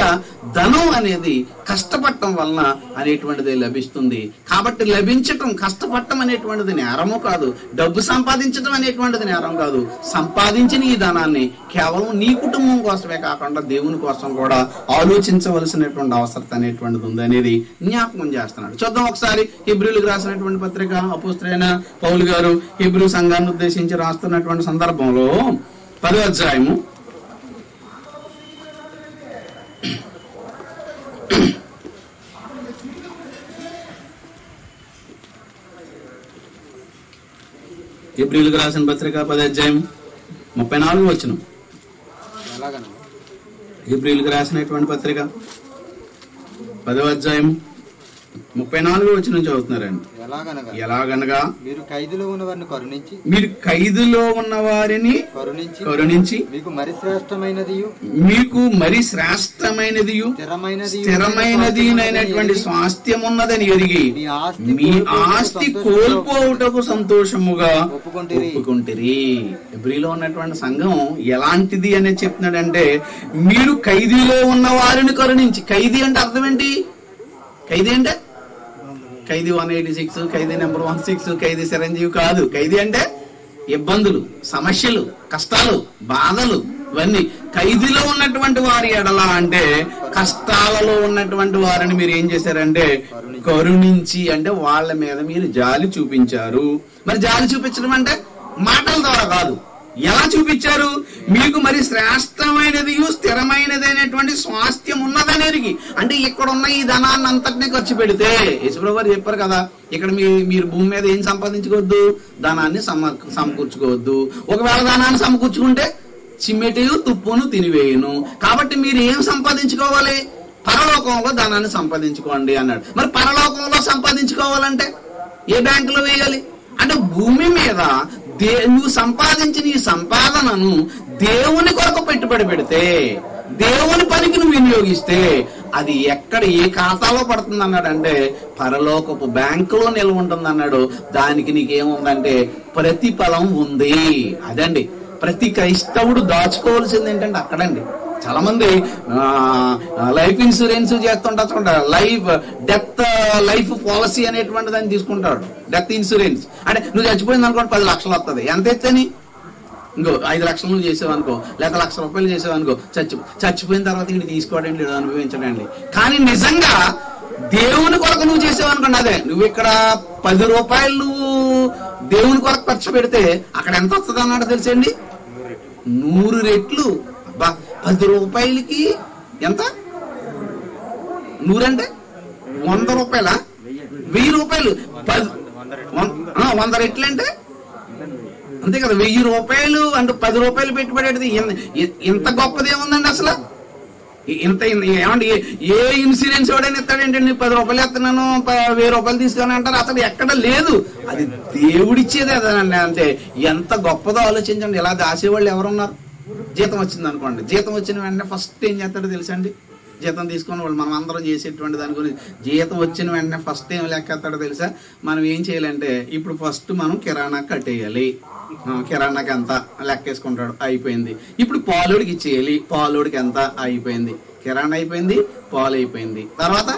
ధనం అనేది కష్టపడటం వలన అనేటువంటిది లభిస్తుంది. కాబట్టి లభించటం, కష్టపడటం అనేటువంటిది నేరము కాదు, డబ్బు సంపాదించడం అనేటువంటిది నేరం కాదు. సంపాదించిన ఈ ధనాన్ని కేవలం నీ కుటుంబం కోసమే కాకుండా దేవుని కోసం కూడా ఆలోచించవలసిన చేయవలసినటువంటి అవసరం అనేటువంటిది ఉంది అనేది జ్ఞాపకం చేస్తున్నాడు. చూద్దాం ఒకసారి హెబ్రీయులకు రాసినటువంటి పత్రిక అపోస్తలుడైన పౌలు గారు హెబ్రీ సంఘాన్ని ఉద్దేశించి రాస్తున్నటువంటి సందర్భంలో 10వ అధ్యాయము హెబ్రీయులకు రాసిన పత్రిక 10వ అధ్యాయం 34వ వచనం. హెబ్రీయులకు రాసినటువంటి పత్రిక 10వ అధ్యాయం 34వ వచనం చదువుతున్నారండి. ఎలాగనగా మీరు ఖైదులో ఉన్న వారిని కరుణించి మీకు మరి శ్రేష్టమైనది స్థిరమైనది అయినటువంటి స్వాస్థ్యం ఉన్నదని ఎరిగి మీ ఆస్తి కోల్పోవుటకు సంతోషముగా ఒప్పుకుంటారు. హెబ్రీలో ఉన్నటువంటి సంఘం ఎలాంటిది అనేది చెప్తున్నాడంటే, మీరు ఖైదీలో ఉన్న వారిని కరుణించి. ఖైదీ అంటే అర్థం ఏంటి? ఖైదీ అంటే ఖైదీ 186, ఖైదీ నెంబర్ 16, ఖైదీ చిరంజీవి కాదు. ఖైదీ అంటే ఇబ్బందులు, సమస్యలు, కష్టాలు, బాధలు, ఇవన్నీ. ఖైదీలో ఉన్నటువంటి వారి ఎడలా అంటే కష్టాలలో ఉన్నటువంటి వారిని మీరు ఏం చేశారంటే కరుణించి, అంటే వాళ్ళ మీద మీరు జాలి చూపించారు. మరి జాలి చూపించడం అంటే మాటల ద్వారా కాదు. ఎలా చూపించారు? మీకు మరి శ్రేష్టమైనది స్థిరమైనది అయినటువంటి స్వాస్థ్యం ఉన్నదనేది. అంటే ఇక్కడ ఉన్న ఈ ధనాన్ని అంతటినీ ఖర్చు పెడితే, యేసుప్రభువు గారు చెప్పారు కదా, ఇక్కడ మీరు భూమి మీద ఏం సంపాదించుకోవద్దు, ధనాన్ని సమకూర్చుకోవద్దు. ఒకవేళ ధనాన్ని సమకూర్చుకుంటే చిమ్మెటియు తుప్పును తినివేయును. కాబట్టి మీరు ఏం సంపాదించుకోవాలి? పరలోకంలో ధనాన్ని సంపాదించుకోండి అన్నాడు. మరి పరలోకంలో సంపాదించుకోవాలంటే ఏ బ్యాంకులో వేయాలి? అంటే భూమి మీద నువ్వు సంపాదించిన ఈ సంపాదనను దేవుని కొరకు పెట్టుబడి పెడితే, దేవుని పనికి నువ్వు వినియోగిస్తే అది ఎక్కడ ఏ ఖాతాలో పడుతుంది అన్నాడు అంటే పరలోకపు బ్యాంకులో నిల్వ ఉంటుంది అన్నాడు. దానికి నీకేముందంటే ప్రతిఫలం ఉంది. అదండి ప్రతి క్రైస్తవుడు దాచుకోవాల్సింది ఏంటంటే అక్కడండి. చాలా మంది లైఫ్ ఇన్సూరెన్స్ చేస్తుంటారు, లైఫ్ పాలసీ అనేటువంటి దాన్ని తీసుకుంటాడు. డెత్ ఇన్సూరెన్స్ అంటే నువ్వు చచ్చిపోయింది అనుకోండి 10 లక్షలు వస్తుంది. ఎంత ఎత్తని? ఇంకో 5 లక్షలు నువ్వు చేసావు అనుకో, లేక ₹1,00,000 చేసావు అనుకో, చచ్చిపోయిన తర్వాత ఇది తీసుకోవడం లేదు, అనుభవించడండి. కానీ నిజంగా దేవుని కొరకు నువ్వు చేసావు అనుకోండి, అదే నువ్వు ఇక్కడ ₹10 నువ్వు దేవుని కొరకు ఖర్చు పెడితే అక్కడ ఎంత వస్తుంది అన్నాడు తెలుసండి? 100 రెట్లు. అబ్బా, ₹10కి ఎంత? 100 అంటే ₹100, ₹1000, 100 రెట్లు అంటే అంతే కదా. ₹1000 అంటే ₹10 పెట్టుబడి. ఇంత గొప్పది ఏముందండి అసలు? ఇంత ఏమండి ఏ ఇన్సూరెన్స్ వాడని ఇస్తాడేంటండి? ₹10 ఇస్తున్నాను, ₹1000 తీసుకొని అంటారు. అసలు ఎక్కడ లేదు. అది దేవుడిచ్చేది అదేనండి. అంతే. ఎంత గొప్పదో ఆలోచించండి. ఇలా దాసేవాళ్ళు ఎవరున్నారు? జీతం వచ్చింది అనుకోండి, జీతం వచ్చిన వెంటనే ఫస్ట్ ఏం చేస్తాడో తెలుసండి? జీతం తీసుకుని వాళ్ళు మనం అందరం చేసేటువంటి దాని గురించి జీతం వచ్చిన వెంటనే ఫస్ట్ ఏం లెక్కేస్తాడో తెలుసా? మనం ఏం చేయాలంటే ఇప్పుడు ఫస్ట్ మనం కిరాణా కట్టేయాలి. కిరాణాకి ఎంత లెక్కేసుకుంటాడు, అయిపోయింది. ఇప్పుడు పాలోడికి ఇచ్చేయాలి, పాలోడికి ఎంత, అయిపోయింది. కిరాణా అయిపోయింది, పాలు అయిపోయింది. తర్వాత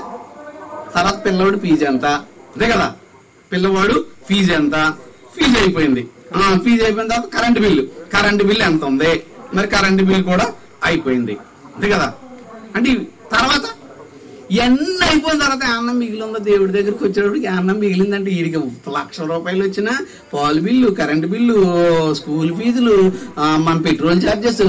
పిల్లవాడు ఫీజు ఎంత, అంతే కదా. పిల్లవాడు ఫీజు ఎంత, ఫీజు అయిపోయింది. ఫీజు అయిపోయిన తర్వాత కరెంటు బిల్లు ఎంత ఉంది, మరి కరెంటు బిల్లు కూడా అయిపోయింది, అంతే కదా. అంటే తర్వాత ఎన్ని అయిపోయిన తర్వాత అన్నం మిగిలిందో దేవుడి దగ్గరికి వచ్చేటప్పటికి అన్నం మిగిలిందంటే వీడికి ₹1,00,000 వచ్చిన పాలు బిల్లు, కరెంటు బిల్లు, స్కూల్ ఫీజులు, మన పెట్రోల్ ఛార్జెస్,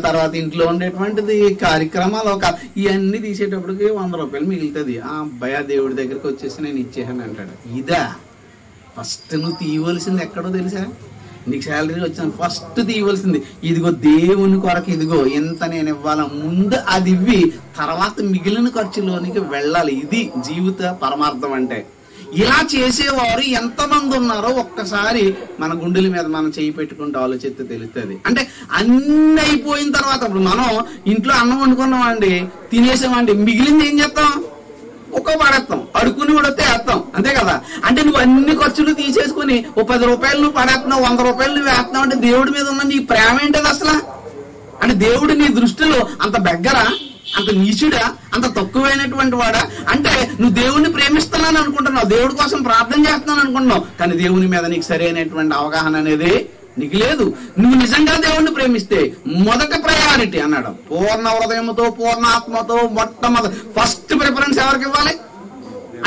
తర్వాత ఇంట్లో ఉండేటువంటిది కార్యక్రమాలు, ఇవన్నీ తీసేటప్పటికి ₹100 మిగులుతుంది. ఆ అబ్బాయి దేవుడి దగ్గరికి వచ్చేసి నేను ఇచ్చేసాను అంటాడు. ఇదా ఫస్ట్ నువ్వు తీయవలసింది ఎక్కడో తెలుసా? నీకు శాలరీ వచ్చాను ఫస్ట్ తీయవలసింది ఇదిగో దేవుని కొరకు, ఇదిగో ఎంత నేను ఇవ్వాల, ముందు అది ఇవ్వి తర్వాత మిగిలిన ఖర్చులోనికి వెళ్ళాలి. ఇది జీవిత పరమార్థం అంటే. ఇలా చేసేవారు ఎంతమంది ఉన్నారో ఒక్కసారి మన గుండెల మీద మనం చేయి పెట్టుకుంటూ ఆలోచిస్తే తెలుస్తుంది. అంటే అన్ని అయిపోయిన తర్వాత ఇప్పుడు మనం ఇంట్లో అన్నం వండుకున్నామండి, తినేసామండి, మిగిలింది ఏం చేస్తాం? ఒక్క పడేస్తాం, అడుక్కుని కూడా వేస్తాం, అంతే కదా. అంటే నువ్వు అన్ని ఖర్చులు తీసేసుకుని ₹10 నువ్వు పడేస్తున్నావు, ₹100 నువ్వు వేస్తున్నావు అంటే దేవుడి మీద ఉన్న నీ ప్రేమ ఏంటది అసలు? అంటే దేవుడు నీ దృష్టిలో అంత బెగ్గరా, అంత నీచుడా, అంత తక్కువైనటువంటి వాడా? అంటే నువ్వు దేవుణ్ణి ప్రేమిస్తున్నాను అనుకుంటున్నావు, దేవుడి కోసం ప్రార్థన చేస్తున్నాను అనుకుంటున్నావు, కానీ దేవుని మీద నీకు సరైనటువంటి అవగాహన అనేది నీకు లేదు. నువ్వు నిజంగా దేవుణ్ణి ప్రేమిస్తే మొదటి ప్రయారిటీ అన్నాడు, పూర్ణ హృదయంతో పూర్ణ ఆత్మతో మొట్టమొదటి ఫస్ట్ ప్రిఫరెన్స్ ఎవరికి ఇవ్వాలి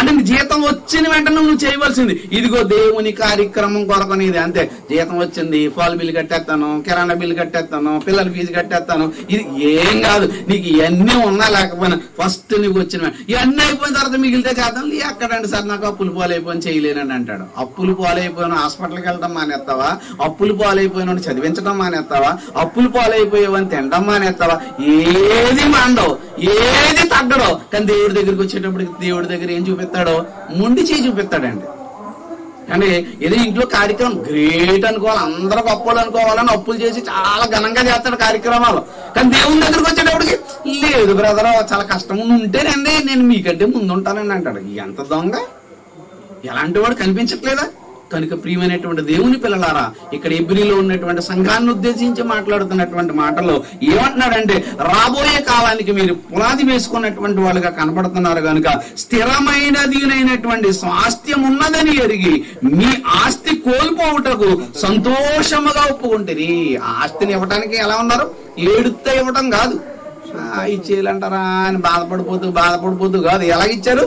అంటే నీ జీతం వచ్చిన వెంటనే నువ్వు చేయవలసింది ఇదిగో దేవుని కార్యక్రమం కొరకు నీది. అంతే, జీతం వచ్చింది, పాలు బిల్లు కట్టేస్తాను, కిరాణా బిల్లు కట్టేస్తాను, పిల్లల ఫీజు కట్టేస్తాను, ఇది ఏం కాదు. నీకు ఇవన్నీ ఉన్నా లేకపోయినా ఫస్ట్ నీకు వచ్చిన ఇవన్నీ అయిపోయిన తర్వాత మిగిలితే చేద్దాం. ఎక్కడండి సార్ నాకు అప్పులు పాలైపోయిన చేయలేనని అంటాడు. అప్పులు పాలైపోయిన హాస్పిటల్కి వెళ్ళడం మానేస్తావా? అప్పులు పాలైపోయిన చదివించడం మానేస్తావా? అప్పులు పాలైపోయేవని తినడం మానేస్తావా? ఏది మాండవు, ఏది తగ్గడో. కానీ దేవుడి దగ్గరికి వచ్చేటప్పటికి దేవుడి దగ్గర ఏం చూపిస్తాడో ముండి చేయి చూపిస్తాడండి. అంటే ఏదో ఇంట్లో కార్యక్రమం గ్రేట్ అనుకోవాలి, అందరూ గొప్పలు అనుకోవాలని అప్పులు చేసి చాలా ఘనంగా చేస్తాడు కార్యక్రమాలు. కానీ దేవుని దగ్గరికి వచ్చేటప్పటికి లేదు బ్రదర్ చాలా కష్టం ఉంటేనండి నేను మీకంటే ముందుంటానని అంటాడు. ఎంత దొంగ, ఎలాంటి వాడు కనిపించట్లేదా? కనుక ప్రియమైనటువంటి దేవుని పిల్లలారా, ఇక్కడ హెబ్రీలో ఉన్నటువంటి సంఘాన్ని ఉద్దేశించి మాట్లాడుతున్నటువంటి మాటలో ఏమంటున్నాడంటే, రాబోయే కాలానికి మీరు పునాది వేసుకున్నటువంటి వాళ్ళుగా కనపడుతున్నారు కనుక స్థిరమైనదినైనటువంటి స్వాస్థ్యం ఉన్నదని ఎరిగి మీ ఆస్తి కోల్పోవుటకు సంతోషముగా ఒప్పుకుంటుంది. ఆస్తిని ఇవ్వటానికి ఎలా ఉన్నారు? ఏడుతో ఇవ్వటం కాదు, ఇచ్చేయాలంటారా అని బాధపడిపోతూ కాదు. ఎలాగిచ్చారు?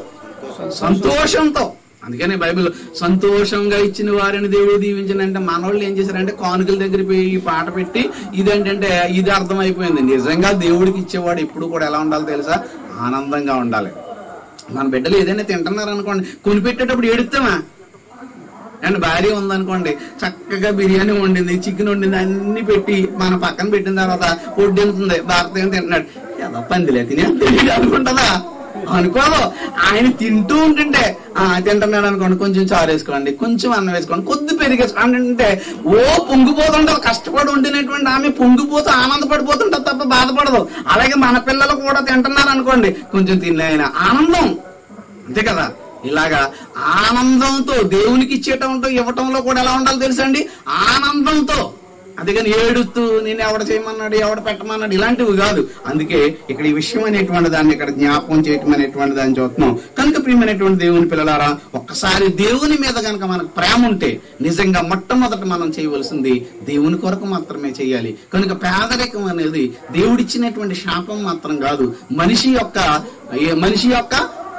సంతోషంతో. అందుకనే బైబిల్ సంతోషంగా ఇచ్చిన వారిని దేవుడు దీవించినంటే మనోళ్ళు ఏం చేశారంటే కానుకల దగ్గర పోయి ఈ పాట పెట్టి ఇదేంటంటే ఇది అర్థమైపోయింది. నిజంగా దేవుడికి ఇచ్చేవాడు ఎప్పుడు కూడా ఎలా ఉండాలో తెలుసా? ఆనందంగా ఉండాలి. మన బిడ్డలు ఏదైనా తింటున్నారు అనుకోండి, కొనిపెట్టేటప్పుడు ఏడుస్తామా? అండ్ భార్య ఉందనుకోండి, చక్కగా బిర్యానీ వండింది, చికెన్ వండింది, అన్ని పెట్టి మన పక్కన పెట్టిన తర్వాత వడ్డింతుంది, భారతీయం తింటున్నాడు, ఏదో పందిలే తిని అనుకుంటుందా? అనుకోదు. ఆయన తింటూ ఉంటుంటే తింటున్నాడు అనుకోండి, కొంచెం చారు వేసుకోండి, కొంచెం అన్నం వేసుకోండి, కొద్ది పెరిగేసుకోండి అంటే ఓ పొంగిపోతుంటది. కష్టపడి ఉండినటువంటి ఆమె పొంగిపోతూ ఆనందపడిపోతుంటది తప్ప బాధపడదు. అలాగే మన పిల్లలు కూడా తింటున్నారు అనుకోండి, కొంచెం తిన్నాయన ఆనందం, అంతే కదా. ఇలాగా ఆనందంతో దేవునికి ఇచ్చేటంతో ఇవ్వటంలో కూడా ఎలా ఉండాలో తెలుసండి? ఆనందంతో. అందుకని ఏడుస్తూ నేను ఎవడ చేయమన్నాడు, ఎవడ పెట్టమన్నాడు, ఇలాంటివి కాదు. అందుకే ఇక్కడ ఈ విషయం అనేటువంటి దాన్ని ఇక్కడ జ్ఞాపకం చేయటం అనేటువంటి దాన్ని చూస్తున్నాం. కనుక ప్రియమైనటువంటి దేవుని పిల్లలారా, ఒక్కసారి దేవుని మీద కనుక మనకు ప్రేమ ఉంటే నిజంగా మొట్టమొదట మనం చేయవలసింది దేవుని కొరకు మాత్రమే చేయాలి. కనుక పేదరికం అనేది దేవుడిచ్చినటువంటి శాపం మాత్రం కాదు, మనిషి యొక్క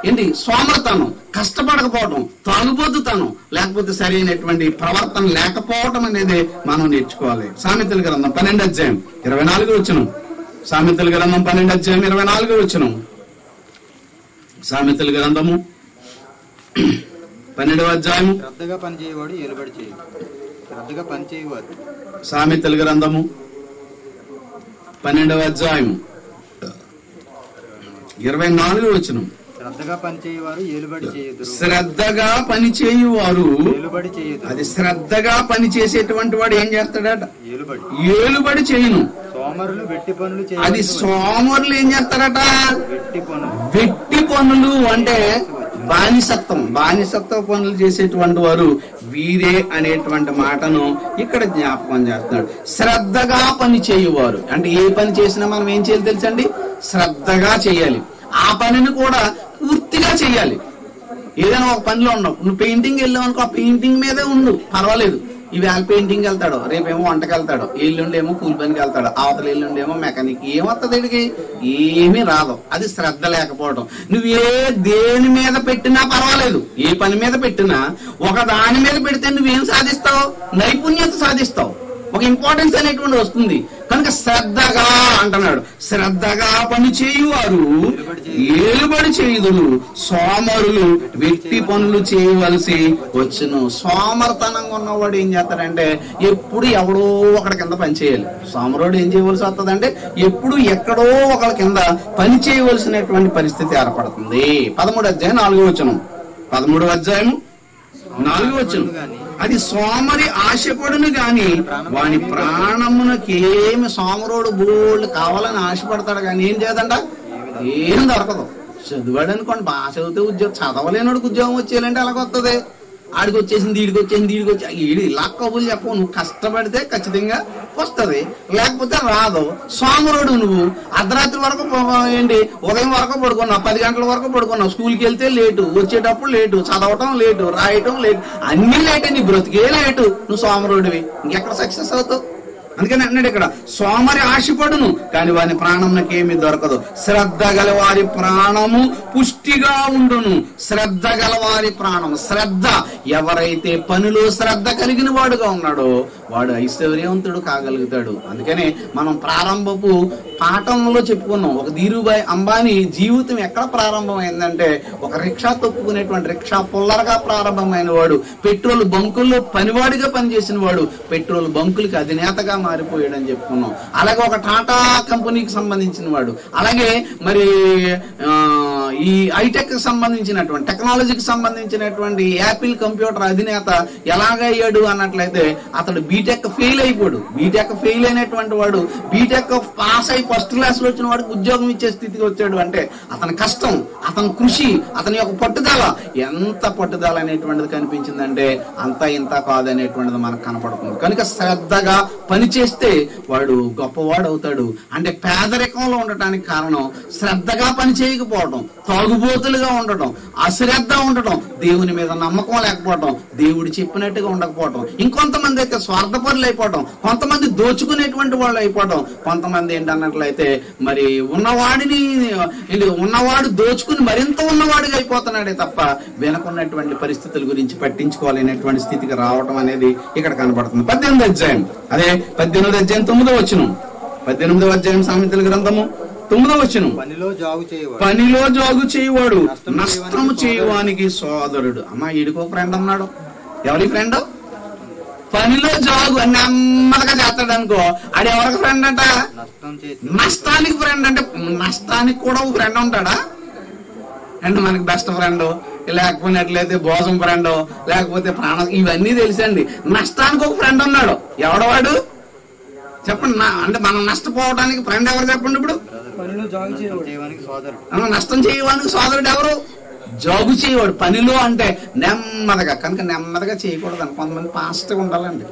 ఏంటి సోమరతనం, కష్టపడకపోవటం, తాగుబోతుతనం, లేకపోతే సరైనటువంటి ప్రవర్తన లేకపోవటం అనేది మనం నేర్చుకోవాలి. సామెతల గ్రంథం 12వ అధ్యాయం 24వ వచనం. సామెతల గ్రంథం 12వ అధ్యాయం 24వ వచనం. సామెతల గ్రంథము 12వ అధ్యాయము. శ్రద్ధగా పనిచేయవాడు ఏలుబడి చేయడు. శ్రద్ధగా పనిచేయవాడు. సామెతల గ్రంథము 12వ అధ్యాయము 24వ వచనం. శ్రద్ధగా పనిచేయవారు ఏలుబడి చేయదు. శ్రద్ధగా పని చేయువారు ఏలుబడి చేయదు. అది శ్రద్ధగా పని చేసేటువంటి వాడు ఏం చేస్తాడట? ఏలుబడి చేయను. సోమరులు వెట్టి పనులు చేయ. అది సోమరులు ఏం చేస్తారట? వెట్టి పనులు అంటే బానిసత్వ పనులు చేసేటువంటి వారు వీరే అనేటువంటి మాటను ఇక్కడ జ్ఞాపకం చేస్తున్నాడు. శ్రద్ధగా పని చేయువారు అంటే ఏ పని చేసినా మనం ఏం చేయాలి తెలుసండి? శ్రద్ధగా చేయాలి. ఆ పనిని కూడా పూర్తిగా చేయాలి. ఏదైనా ఒక పనిలో ఉన్నావు, నువ్వు పెయింటింగ్ వెళ్ళావు అనుకో, ఆ పెయింటింగ్ మీదే ఉండు, పర్వాలేదు. ఈవేళ పెయింటింగ్ వెళ్తాడు, రేపేమో వంటకి వెళ్తాడు, ఎల్లుండేమో కూలి పనికి వెళ్తాడు, అవతల ఎల్లుండేమో మెకానిక్. ఏమొస్తుంది వీడికి? ఏమీ రాదు. అది శ్రద్ధ లేకపోవడం. దేని మీద పెట్టినా పర్వాలేదు, ఏ పని మీద పెట్టినా ఒక దాని మీద పెడితే నువ్వేం సాధిస్తావు? నైపుణ్యత సాధిస్తావు, ఒక ఇంపార్టెన్స్ అనేటువంటి వస్తుంది. కనుక శ్రద్ధగా అంటున్నాడు. శ్రద్ధగా పని చేయువారు ఏలుబడి చేయుదురు, సోమరులు వెట్టి పనులు చేయవలసి వచ్చును. సోమరతనంగా ఉన్నవాడు ఏం చేస్తాడంటే ఎప్పుడు ఎవడో ఒకడి కింద పని చేయాలి. సోమరుడు ఏం చేయవలసి వస్తుందంటే ఎప్పుడు ఎక్కడో ఒకరి కింద పని చేయవలసినటువంటి పరిస్థితి ఏర్పడుతుంది. 13వ అధ్యాయం 4వ వచనం. 13వ అధ్యాయం 4వ వచనం. అది సోమరి ఆశపడును గాని వాని ప్రాణమునకేమి, సోమరుడు బోళ్ళు కావాలని ఆశపడతాడు కానీ ఏం చేయదంట, ఏం దొరకదు. చదివాడు అనుకోండి, బాగా చదివితే ఉద్యోగం, చదవలేనుడికి ఉద్యోగం వచ్చేయాలంటే అలాగొస్తుంది. ఆడికి వచ్చేసింది ఈడికి వచ్చేసింది ఈడికి వచ్చి ఈడు ఇలా కబుర్లు చెప్పవు. నువ్వు కష్టపడితే ఖచ్చితంగా వస్తుంది, లేకపోతే రాదు. సోమరుడు నువ్వు అర్ధరాత్రి వరకు ఏంటి ఉదయం వరకు పడుకున్నావు, 10 గంటల వరకు పడుకున్నావు, స్కూల్కి వెళ్తే లేటు, వచ్చేటప్పుడు లేటు, చదవటం లేటు, రాయటం లేటు, అన్ని లేటే, నీ బ్రతికే లేటు. నువ్వు సోమరుడివి, ఇంకెక్కడ సక్సెస్ అవుతావు? అందుకని అన్నాడు ఇక్కడ, సోమరి ఆశపడును కానీ వాని ప్రాణంకేమీ దొరకదు, శ్రద్ధ గల వారి ప్రాణము పుష్టిగా ఉండును. శ్రద్ధ గల వారి ప్రాణము, శ్రద్ధ, ఎవరైతే పనిలో శ్రద్ధ కలిగిన వాడుగా ఉన్నాడో వాడు ఐశ్వర్యవంతుడు కాగలుగుతాడు. అందుకనే మనం ప్రారంభపు పాఠంలో చెప్పుకున్నాం, ఒక ధీరుభాయ్ అంబానీ జీవితం ఎక్కడ ప్రారంభమైందంటే ఒక రిక్షా తొక్కుకునేటువంటి రిక్షా పుల్లరగా ప్రారంభమైన వాడు, పెట్రోల్ బంకుల్లో పనివాడిగా పనిచేసిన వాడు పెట్రోల్ బంకులకి అధినేతగా మారిపోయాడని చెప్పుకున్నాం. అలాగే ఒక టాటా కంపెనీకి సంబంధించిన వాడు, అలాగే మరి ఈ హైటెక్ సంబంధించినటువంటి టెక్నాలజీకి సంబంధించినటువంటి యాపిల్ కంప్యూటర్ అధినేత ఎలాగయ్యాడు అన్నట్లయితే అతడు బీటెక్ ఫెయిల్ అయిపోయాడు. బీటెక్ ఫెయిల్ అయినటువంటి వాడు బీటెక్ పాస్ అయి ఫస్ట్ క్లాస్ లో వచ్చిన వాడికి ఉద్యోగం ఇచ్చే స్థితికి వచ్చాడు. అంటే అతని కష్టం, అతని కృషి, అతని యొక్క పట్టుదల, ఎంత పట్టుదల అనేటువంటిది కనిపించిందంటే అంతా ఇంత కాదనేటువంటిది మనకు కనపడుతుంది. కనుక శ్రద్ధగా పనిచేస్తే వాడు గొప్పవాడు అవుతాడు. అంటే పేదరికంలో ఉండటానికి కారణం శ్రద్ధగా పని చేయకపోవడం, తాగుబోతులుగా ఉండటం, అశ్రద్ధ ఉండటం, దేవుని మీద నమ్మకం లేకపోవడం, దేవుడు చెప్పినట్టుగా ఉండకపోవడం, ఇంకొంతమంది అయితే స్వార్థపరులు అయిపోవడం, కొంతమంది దోచుకునేటువంటి వాళ్ళు అయిపోవడం, కొంతమంది ఏంటన్నట్లయితే మరి ఉన్నవాడు దోచుకుని మరింత ఉన్నవాడిగా అయిపోతున్నాడే తప్ప వెనకున్నటువంటి పరిస్థితుల గురించి పట్టించుకోవాలనేటువంటి స్థితికి రావడం అనేది ఇక్కడ కనబడుతుంది. 18వ అధ్యాయం, అదే 18వ అధ్యాయం 9వ వచనం, 18వ అధ్యాయం సామెతల గ్రంథము 9వ వచనం, పనిలో జాగు చేయవాడు నష్టము చేయవానికి సోదరుడు. అమ్మా ఈడికో ఫ్రెండ్ అన్నాడు. ఎవరి ఫ్రెండ్? పనిలో జాగు నెమ్మదిగా చేస్తాడు అనుకో, అది ఎవరికి ఫ్రెండ్ అంట? నష్టానికి ఫ్రెండ్. అంటే నష్టానికి కూడా ఒక ఫ్రెండ్ ఉంటాడా? అంటే మనకి బెస్ట్ ఫ్రెండ్, లేకపోయినట్లయితే భోజం ఫ్రెండ్, లేకపోతే ప్రాణం, ఇవన్నీ తెలుసండి. నష్టానికి ఒక ఫ్రెండ్ ఉన్నాడు. ఎవడవాడు చెప్పండి? అంటే మనం నష్టపోవడానికి ఫ్రెండ్ ఎవరు చెప్పండి? ఇప్పుడు నష్టం చేయడానికి సోదరుడు ఎవరు? జాగు చేయవాడు. పనిలో అంటే నెమ్మదిగా, కనుక నెమ్మదిగా చేయకూడదు అని కొంతమంది ఫాస్ట్గా ఉండాలండి.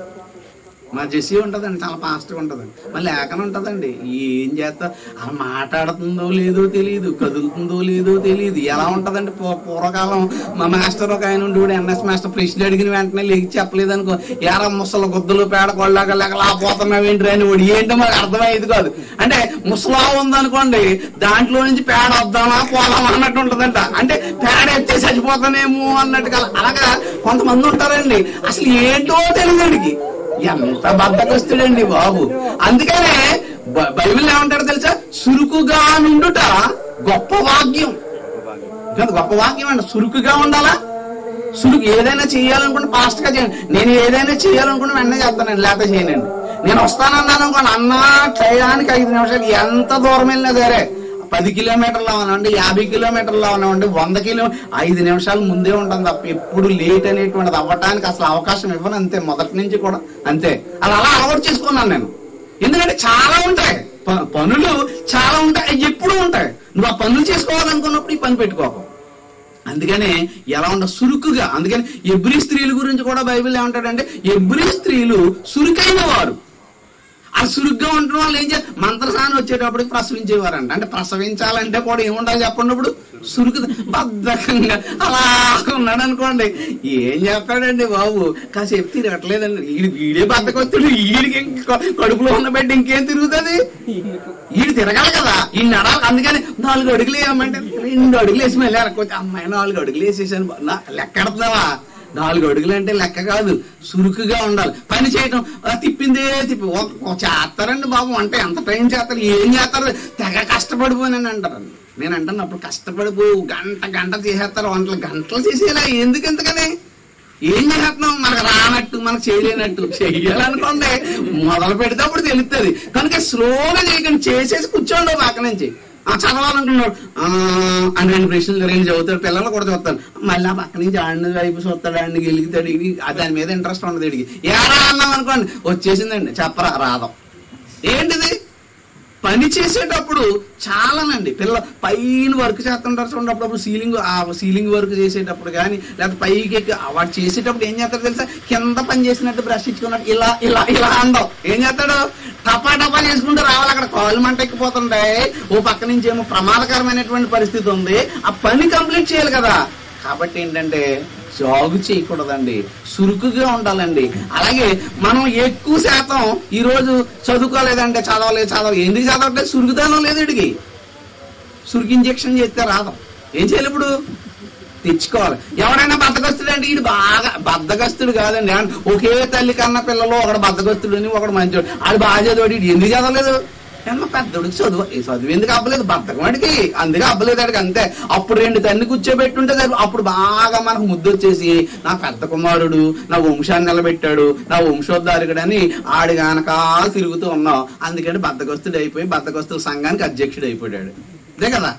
మా జెస్సీ ఉంటుందండి, చాలా ఫాస్ట్గా ఉంటుందండి. మళ్ళీ ఏకన ఉంటుందండి, ఏం చేస్తా అలా మాట్లాడుతుందో లేదో తెలియదు, కదులుతుందో లేదో తెలియదు, ఎలా ఉంటుందండి. పూర్వకాలం మా మాస్టర్ ఒక ఆయన ఉండి, ఎన్ఎస్ మాస్టర్ ప్రశ్న అడిగిన వెంటనే లేచి చెప్పలేదు అనుకో, ఎరా ముసలు గుద్దలు పేడ కొళ్ళగా లేకలా పోతున్నావు ఏంటి అని వాడు ఏంటో మాకు అర్థమయ్యేది కాదు. అంటే ముసలా ఉందనుకోండి, దాంట్లో నుంచి పేడ వద్దామా పోదామా అన్నట్టు ఉంటుందంట. అంటే పేడ ఎత్తే చచ్చిపోతానేమో అన్నట్టుగా. అలాగా కొంతమంది ఉంటారండి, అసలు ఏంటో తెలియడానికి. ఎంత బద్దకొస్తుడండి బాబు. అందుకనే బైబిల్ ఏమంటారు తెలుసా? సురుకుగా నుండుట గొప్ప భాగ్యం. గొప్ప భాగ్యం అండి. సురుకుగా ఉండాలా? సురుకు ఏదైనా చేయాలనుకుంటే ఫాస్ట్ గా చేయండి. నేను ఏదైనా చేయాలనుకుంటే వెంటనే చేస్తానండి, లేకపోతే చేయనండి. నేను వస్తానన్నాను అనుకోండి, అన్నా టయానికి 5 నిమిషాలు, ఎంత దూరం వెళ్ళినా సరే, 10 కిలోమీటర్లు అవనండి, 50 కిలోమీటర్లు అవనండి, 100 5 నిమిషాలు ముందే ఉంటుంది తప్ప ఎప్పుడు లేట్ అనేటువంటిది అవ్వటానికి అసలు అవకాశం ఇవ్వను. అంతే, మొదటి నుంచి కూడా అంతే. అలా అలవాటు చేసుకున్నాను నేను. ఎందుకంటే చాలా ఉంటాయి పనులు, చాలా ఉంటాయి, ఎప్పుడు ఉంటాయి. నువ్వు ఆ పనులు చేసుకోవాలనుకున్నప్పుడు ఈ పని పెట్టుకోకు. అందుకనే ఎలా ఉండ సురుకుగా. అందుకని ఎబ్రీ స్త్రీల గురించి కూడా బైబిల్ ఏమంటాడంటే, ఎబ్రీ స్త్రీలు సురుకైన వారు. ఆ సురుగ్గా ఉంటున్న వాళ్ళు ఏం చేయాలి? మంత్రసాన్ని వచ్చేటప్పటికి ప్రసవించేవారంట. అంటే ప్రసవించాలంటే కూడా ఏముండాలి చెప్పండి? ఇప్పుడు సురుకు బద్ధకంగా అలా ఉన్నాడు అనుకోండి, ఏం చేస్తాడండి బాబు? కాసేపు తిరగట్లేదండి, వీడే బద్దకొచ్చాడు, వీడికి కడుపులో ఉన్న బిడ్డ ఇంకేం తిరుగుతుంది? వీడు తిరగాలి కదా, ఈ నడాలి. అందుకని 4 అడుగులు వేయమంటే 2 అడుగులు వేసి మళ్ళీ వెనక్కి, అమ్మాయి 4 అడుగులు వేసేసాను, లెక్కెడతావా? 4 అడుగులు అంటే లెక్క కాదు. సురుకుగా ఉండాలి. పని చేయటం, తిప్పిందే తిప్పి చేస్తారండి బాబు. అంటే ఎంత టైం చేస్తారు, ఏం చేస్తారు? తెగ కష్టపడిపోయినని అంటారండి. నేను అంటాను అప్పుడు కష్టపడిపో, గంట చేసేస్తారు, గంటలు చేసేలా. ఎందుకు ఎంతకని? ఏం చేస్తున్నాం? మనకు రానట్టు, మనకు చేయలేనట్టు. చెయ్యాలనుకోండి, మొదలు పెడితే అప్పుడు తెలుస్తుంది. కనుక స్లోగా చేయకండి, చేసేసి కూర్చోండి పక్క నుంచి. చదవాలనుకున్నాడు అని 2 ప్రశ్నలు 2 చదువుతాడు, పిల్లలు కూడా చూస్తాడు, మళ్ళీ ఆ పక్క నుంచి ఆడిని వైపు చూస్తాడు, ఆడిని గెలుగుతాడు. దాని మీద ఇంట్రెస్ట్ ఉండదు వీడికి. ఎలా అన్నాం అనుకోండి, వచ్చేసిందండి, చెప్పరా రాదాం. ఏంటిది? పని చేసేటప్పుడు చాలానండి పిల్లలు పైన వర్క్ చేస్తుంటారు చూడండి. అప్పుడప్పుడు సీలింగ్ వర్క్ చేసేటప్పుడు కానీ లేకపోతే పైకి ఎక్కి వాడు చేసేటప్పుడు ఏం చేస్తాడు తెలుసా, కింద పని చేసినట్టు బ్రష్ ఇచ్చుకున్నట్టు ఇలా ఇలా ఇలా అండవు. ఏం చేస్తాడు, టపా టపా చేసుకుంటూ రావాలి. అక్కడ కాళ్ళు మంట ఎక్కిపోతుంటాయి, ఓ పక్క నుంచి ఏమో ప్రమాదకరమైనటువంటి పరిస్థితి ఉంది. ఆ పని కంప్లీట్ చేయాలి కదా. కాబట్టి ఏంటంటే జాగు చేయకూడదండి, సురుకుగా ఉండాలండి. అలాగే మనం ఎక్కువ శాతం ఈ రోజు చదువుకోలేదంటే ఎందుకు చదవట్లేదు, సురుకుదానం లేదు. ఇడికి సురుకు ఇంజెక్షన్ చేస్తే రాదు. ఏం చేయాలి ఇప్పుడు, తెచ్చుకోవాలి. ఎవరైనా బద్దగస్తుడు అంటే ఇది బాగా బద్దగస్తుడు కాదండి. ఒకే తల్లి కన్నా పిల్లలు ఒకడు బద్దగస్తుడు అని ఒకడు మంచోడు, ఆడు బాగా చదివాడు. ఇది ఎందుకు చదవలేదు, పెద్దోడికి చదువు ఎందుకు అవ్వలేదు, బద్దకం వాడికి అందుకే అవ్వలేదు అడిగి అంతే. అప్పుడు 2 తన్ని కూర్చోబెట్టుంటే అప్పుడు బాగా మనకు ముద్దు వచ్చేసి నా పెద్ద కుమారుడు నా వంశాన్ని నిలబెట్టాడు, నా వంశోద్ధారకుడు అని ఆడు గనక తిరుగుతూ ఉన్నాం. అందుకని బద్దగస్తుడు అయిపోయి బద్దగస్తుల సంఘానికి అధ్యక్షుడు అయిపోయాడు. అదే కదా.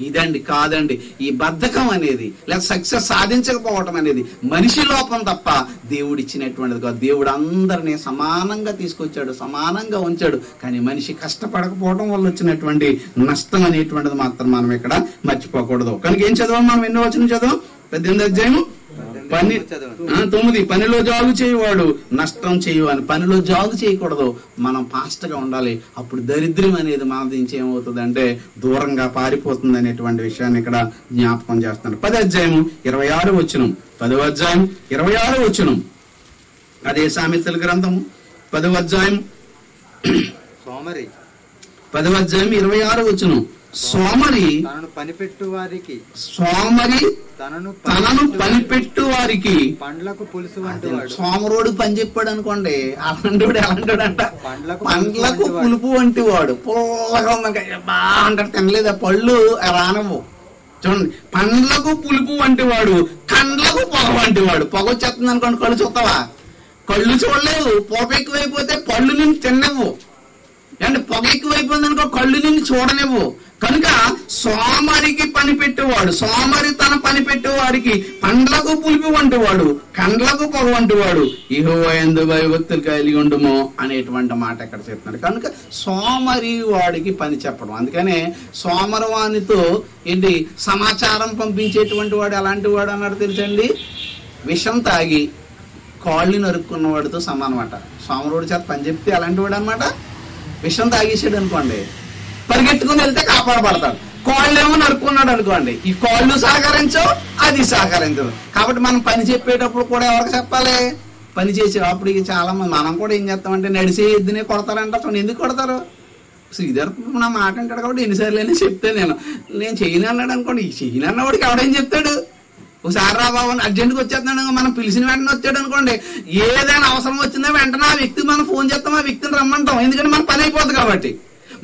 ఇదండి కాదండి, ఈ బద్ధకం అనేది లేదా సక్సెస్ సాధించకపోవటం అనేది మనిషి లోపం తప్ప దేవుడు ఇచ్చినటువంటిది కాదు. దేవుడు అందరినీ సమానంగా తీసుకొచ్చాడు, సమానంగా ఉంచాడు. కానీ మనిషి కష్టపడకపోవడం వల్ల వచ్చినటువంటి నష్టం అనేటువంటిది మాత్రం మనం ఇక్కడ మర్చిపోకూడదు. కనుక ఏం చదవం మనం, ఎన్నో వచనం చదవం, 18వ అధ్యాయం 9. పనిలో జాగు చేయవాడు నష్టం చేయవని. పనిలో జాగు చేయకూడదు, మనం ఫాస్ట్ గా ఉండాలి. అప్పుడు దరిద్రం అనేది మన నుంచి ఏమవుతుంది అంటే దూరంగా పారిపోతుంది అనేటువంటి విషయాన్ని ఇక్కడ జ్ఞాపకం చేస్తున్నాడు. 10వ అధ్యాయం 26వ వచనం, 10వ అధ్యాయం 26వ వచనం, అదే సామెతల గ్రంథము 10వ అధ్యాయం 26వ వచనం. సోమరి తనను పనిపెట్టు వారికి పండ్లకు పులుసు వంటివాడు. సోమరోడు పని చెప్పాడు అనుకోండి, అలాంటివాడు ఎలాంటివాడంట, పండ్లకు పులుపు వంటి వాడు. పుల్లగా ఉందంటే బాగా అంటారు, తినలేదా పళ్ళు రానవు. చూడండి, పండ్లకు పులుపు వంటి వాడు, కండ్లకు పొగ వంటి వాడు. పొగ వచ్చేస్తుంది అనుకోండి, కళ్ళు చూస్తావా, కళ్ళు చూడలేవు. పొగ ఎక్కువైపోతే పళ్ళు నుంచి తినవు. అంటే పొగ ఎక్కువైపోయింది అనుకో, కళ్ళు నుంచి చూడనివ్వు. కనుక సోమరికి పని పెట్టేవాడు, సోమరి తన పని పెట్టేవాడికి పండ్లకు పులిపి వంటివాడు, కండ్లకు పొగ వంటివాడు, యెహోవా యందు భయభక్తులు కలిగి ఉండుము అనేటువంటి మాట ఎక్కడ చెప్తున్నాడు. కనుక సోమరి వాడికి పని చెప్పడం. అందుకనే సోమరవానితో ఏంటి సమాచారం పంపించేటువంటి వాడు ఎలాంటి వాడు అన్నాడు తెలుసండి, విషం తాగి కాళ్ళు నరుక్కున్న వాడితో సమానమాట. సోమరుడి చేత పని చెప్తే అలాంటి వాడు అనమాట. విషం తాగేసాడు అనుకోండి, పరిగెట్టుకుని వెళ్తే కాపాడబడతాడు. కాళ్ళు ఏమో నరుక్కున్నాడు అనుకోండి, ఈ కాళ్ళు సహకరించవు, అది సహకరించదు. కాబట్టి మనం పని చెప్పేటప్పుడు కూడా ఎవరికి చెప్పాలి, పని చేసే అప్పుడు చాలా మంది మనం కూడా ఏం చేస్తామంటే నడిసే ఎద్దునే కొడతారంట. చూడండి, ఎందుకు కొడతారు, శ్రీధర్ నా మాట అంటాడు కాబట్టి ఎన్నిసార్లు అయినా చెప్తే నేను చేయను అన్నాడు అనుకోండి, ఈ చేయను అన్నవాడికి ఎవడేం చెప్తాడు. ఒకసారి రా బాబు అర్జెంట్గా వచ్చేస్తున్నాడు, మనం పిలిచిన వెంటనే వచ్చాడు అనుకోండి, ఏదైనా అవసరం వచ్చిందో వెంటనే ఆ వ్యక్తికి మనం ఫోన్ చేస్తాం, ఆ వ్యక్తిని రమ్మంటాం. ఎందుకంటే మన పని అయిపోతుంది కాబట్టి.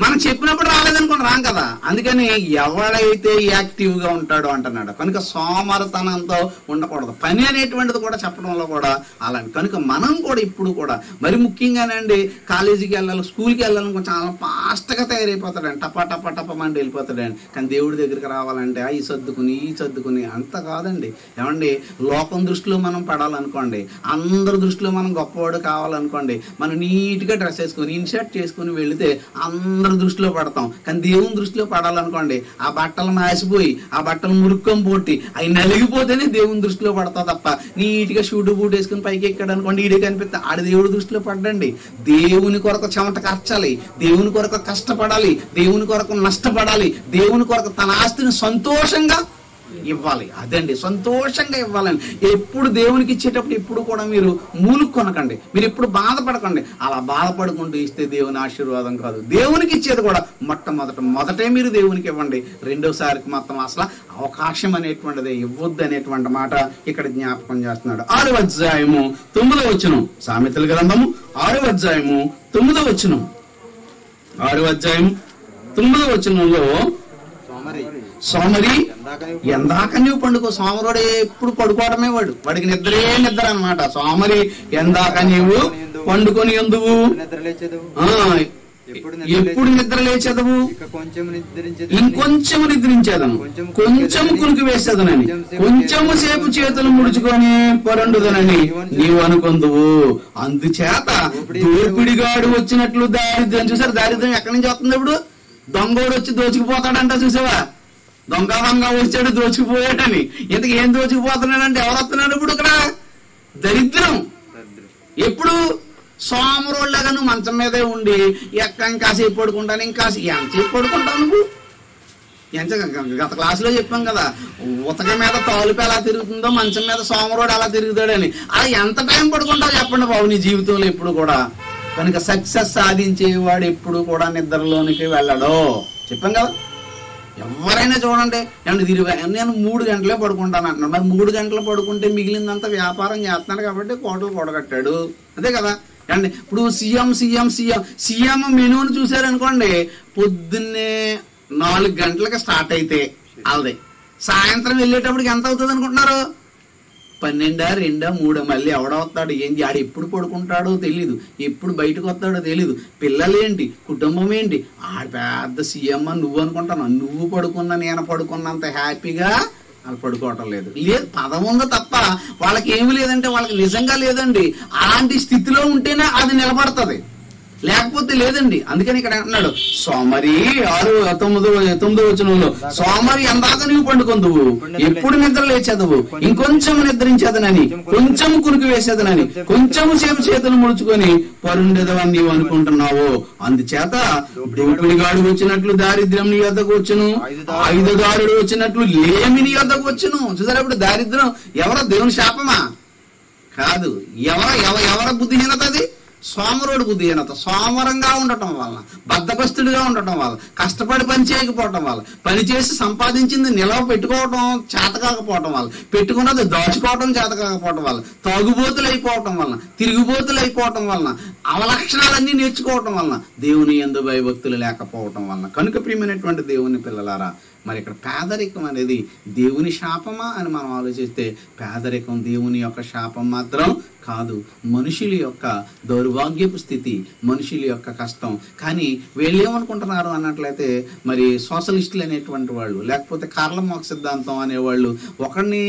మనం చెప్పినప్పుడు రాలేదనుకోండి, రాం కదా. అందుకని ఎవడైతే యాక్టివ్ గా ఉంటాడో అంటున్నాడు. కనుక సోమరతనంతో ఉండకూడదు. పని అనేటువంటిది కూడా చెప్పడంలో కూడా అలాంటి. కనుక మనం కూడా ఇప్పుడు కూడా మరి ముఖ్యంగానండి కాలేజీకి వెళ్ళాలి, స్కూల్కి వెళ్ళాలని చాలా ఫాస్ట్ గా తయారైపోతాడండి, టపా టపా టపమండి వెళ్ళిపోతాడండి. కానీ దేవుడి దగ్గరికి రావాలంటే ఈ సర్దుకుని అంత కాదండి. ఏమండి, లోకం దృష్టిలో మనం పడాలనుకోండి, అందరి దృష్టిలో మనం గొప్పవాడు కావాలనుకోండి, మనం నీట్ గా డ్రెస్ వేసుకొని ఇన్షర్ట్ చేసుకుని వెళితే అందరి దృష్టిలో పడతాం. కానీ దేవుని దృష్టిలో పడాలనుకోండి, ఆ బట్టలు మాసిపోయి ఆ బట్టలు మురుక్కం పోట్టి అవి నలిగిపోతేనే దేవుని దృష్టిలో పడతావు తప్ప నీట్ గా షూటు బూట్ వేసుకుని పైకి ఎక్కాడు అనుకోండి, ఈడే కనిపిస్తా ఆడ దేవుడి దృష్టిలో పడ్డండి. దేవుని కొరకు చెమట కార్చాలి, దేవుని కొరకు కష్టపడాలి, దేవుని కొరకు నష్టపడాలి, దేవుని కొరకు తన ఆస్తిని సంతోషంగా ఇవ్వాలి. అదండి, సంతోషంగా ఇవ్వాలని. ఎప్పుడు దేవునికి ఇచ్చేటప్పుడు ఎప్పుడు కూడా మీరు మూలుకొనకండి, మీరు ఎప్పుడు బాధపడకండి. అలా బాధపడుకుంటూ ఇస్తే దేవుని ఆశీర్వాదం కాదు. దేవునికి ఇచ్చేది కూడా మొదటే మీరు దేవునికి ఇవ్వండి, రెండోసారికి మొత్తం అసలు అవకాశం అనేటువంటిది ఇవ్వద్దు అనేటువంటి మాట ఇక్కడ జ్ఞాపకం చేస్తున్నాడు. 6వ అధ్యాయము 9వ వచనం, సామెతల గ్రంథము 6వ అధ్యాయము 9వ వచనం, 6వ అధ్యాయం 9వ వచనంలో సోమరి ఎందాక నీవు పండుకో. సోమరుడు ఎప్పుడు పడుకోవడమే, వాడికి నిద్రే నిద్ర అన్నమాట. సోమరి ఎందాక నీవు పండుకొని ఎందువు ఎప్పుడు నిద్ర లేచేదవు, ఇంకొంచెం నిద్రించేదను, కొంచెం కునికి వేసేదనని, కొంచెము సేపు చేతులు ముడుచుకొని పొరండుదనని నీవు అనుకొందువు. అందుచేత దోపిడిగాడు వచ్చినట్లు దారిద్ర్యం. చూసారు దారిద్ర్యం ఎక్కడి నుంచి వస్తుంది? ఇప్పుడు దొంగోడు వచ్చి దోచుకుపోతాడంట. చూసావా? దొంగ వచ్చాడు దోచుకుపోయాడని. ఇంతకు ఏం దోచుకుపోతున్నాడంటే ఎవరు వస్తున్నాడు ఇప్పుడు ఇక్కడ? దరిద్రం. ఎప్పుడు సోమరోళ్ళగా నువ్వు మంచం మీదే ఉండి ఇంకాసేపు పడుకుంటాను, ఎంతసేపు పడుకుంటావు నువ్వు? గత క్లాసులో చెప్పాం కదా, ఉతక మీద తాలుపు ఎలా తిరుగుతుందో మంచం మీద సోమరోడు ఎలా తిరుగుతాడని. అలా ఎంత టైం పడుకుంటావు చెప్పండి బాబు నీ జీవితంలో ఎప్పుడు కూడా. కనుక సక్సెస్ సాధించేవాడు ఎప్పుడు కూడా నిద్రలోనికి వెళ్ళడో చెప్పాం కదా. ఎవరైనా చూడండి, నేను 3 గంటలే పడుకుంటాను అంటున్నాడు. మరి 3 గంటలు పడుకుంటే మిగిలిందంతా వ్యాపారం చేస్తున్నాడు కాబట్టి కోటలు కూడగట్టాడు. అదే కదా అండి. ఇప్పుడు సీఎం మెనూని చూసారనుకోండి, పొద్దున్నే 4 గంటలకు స్టార్ట్ అయితే అలాదే సాయంత్రం వెళ్ళేటప్పటికి ఎంత అవుతుంది అనుకుంటున్నారు? 12, 2, 3. మళ్ళీ ఎవడవుతాడు ఏంటి, ఆడు ఎప్పుడు పడుకుంటాడో తెలీదు, ఎప్పుడు బయటకు వస్తాడో తెలీదు. పిల్లలు ఏంటి, కుటుంబం ఏంటి, ఆడ పెద్ద సీఎం నువ్వు అనుకుంటాను. నువ్వు పడుకున్నా నేను పడుకున్నంత హ్యాపీగా వాళ్ళు పడుకోవటం లేదు. పదం ఉందో తప్ప వాళ్ళకి ఏమి లేదంటే వాళ్ళకి నిజంగా లేదండి. అలాంటి స్థితిలో ఉంటేనే అది నిలబడుతుంది, లేకపోతే లేదండి. అందుకని ఇక్కడ అంటున్నాడు సోమరి 6:9 వచనంలో, సోమరి ఎందాక నీవు పండుకొందువు, ఎప్పుడు నిద్ర లేచేదవు, ఇంకొంచెం నిద్రించేదనని, కొంచెం కునికి వేసేదనని, కొంచెం సేపు చేతులు ముడుచుకొని పరుండేదవని నీవు అనుకుంటున్నావు. అందుచేత దోపిడిగాడు వచ్చినట్లు దారిద్ర్యం నీ వద్దకు వచ్చును, ఆయుధదారుడు వచ్చినట్లు లేమి నీ వద్దకు వచ్చును. చూసారా? ఇప్పుడు దారిద్ర్యం ఎవరో దేవుని శాపమా? కాదు. ఎవర బుద్ధిహీనత? అది సోమరుడు బుద్ధిహీనత. సోమరంగా ఉండటం వలన, బద్ధకస్తుడిగా ఉండటం వల్ల, కష్టపడి పని చేయకపోవటం వల్ల, పని చేసి సంపాదించింది నిలవ పెట్టుకోవటం చేత కాకపోవటం వల్ల, పెట్టుకున్నది దాచుకోవటం చేత కాకపోవటం వల్ల, తాగుబోతులు అయిపోవటం వలన, తిరుగుబోతులు అయిపోవటం వలన, అవలక్షణాలన్నీ నేర్చుకోవటం వలన, దేవుని యందు భయభక్తులు లేకపోవటం వలన. కనుక ప్రియమైనటువంటి దేవుని పిల్లలారా, మరి ఇక్కడ పేదరికం అనేది దేవుని శాపమా అని మనం ఆలోచిస్తే పేదరికం దేవుని యొక్క శాపం మాత్రం కాదు. మనుషుల యొక్క దౌర్భాగ్యపు స్థితి, మనుషుల యొక్క కష్టం. కానీ వీళ్ళు ఏమనుకుంటున్నారు అన్నట్లయితే, మరి సోషలిస్టులు అనేటువంటి వాళ్ళు, లేకపోతే కార్ల్ మార్క్స్ సిద్ధాంతం అనేవాళ్ళు, ఒకడిని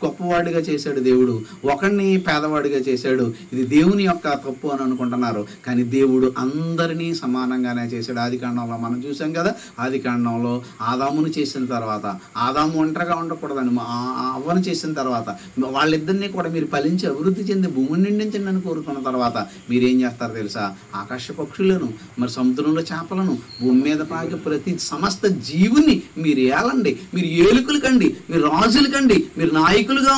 గొప్పవాడిగా చేశాడు దేవుడు, ఒకడిని పేదవాడిగా చేశాడు, ఇది దేవుని యొక్క తప్పు అని అనుకుంటున్నారు. కానీ దేవుడు అందరినీ సమానంగానే చేశాడు. ఆదికాండంలో మనం చూసాం కదా, ఆదికాండంలో ఆదామును చేసిన తర్వాత, ఆదాము ఒంటరిగా ఉండకూడదని అవ్వను చేసిన తర్వాత, వాళ్ళిద్దరినీ కూడా మీరు ఫలించి అభివృద్ధి చెంది భూమిని నిండించండి అని కోరుకున్న తర్వాత మీరేం చేస్తారో తెలుసా? ఆకాశ పక్షులను, మరి సముద్రంలో చేపలను, భూమి మీద పాకే ప్రతి సమస్త జీవుని మీరు ఏలండి, మీరు ఏలుకలు కండి, మీరు రాజులు కండి, మీరు నాయకులుగా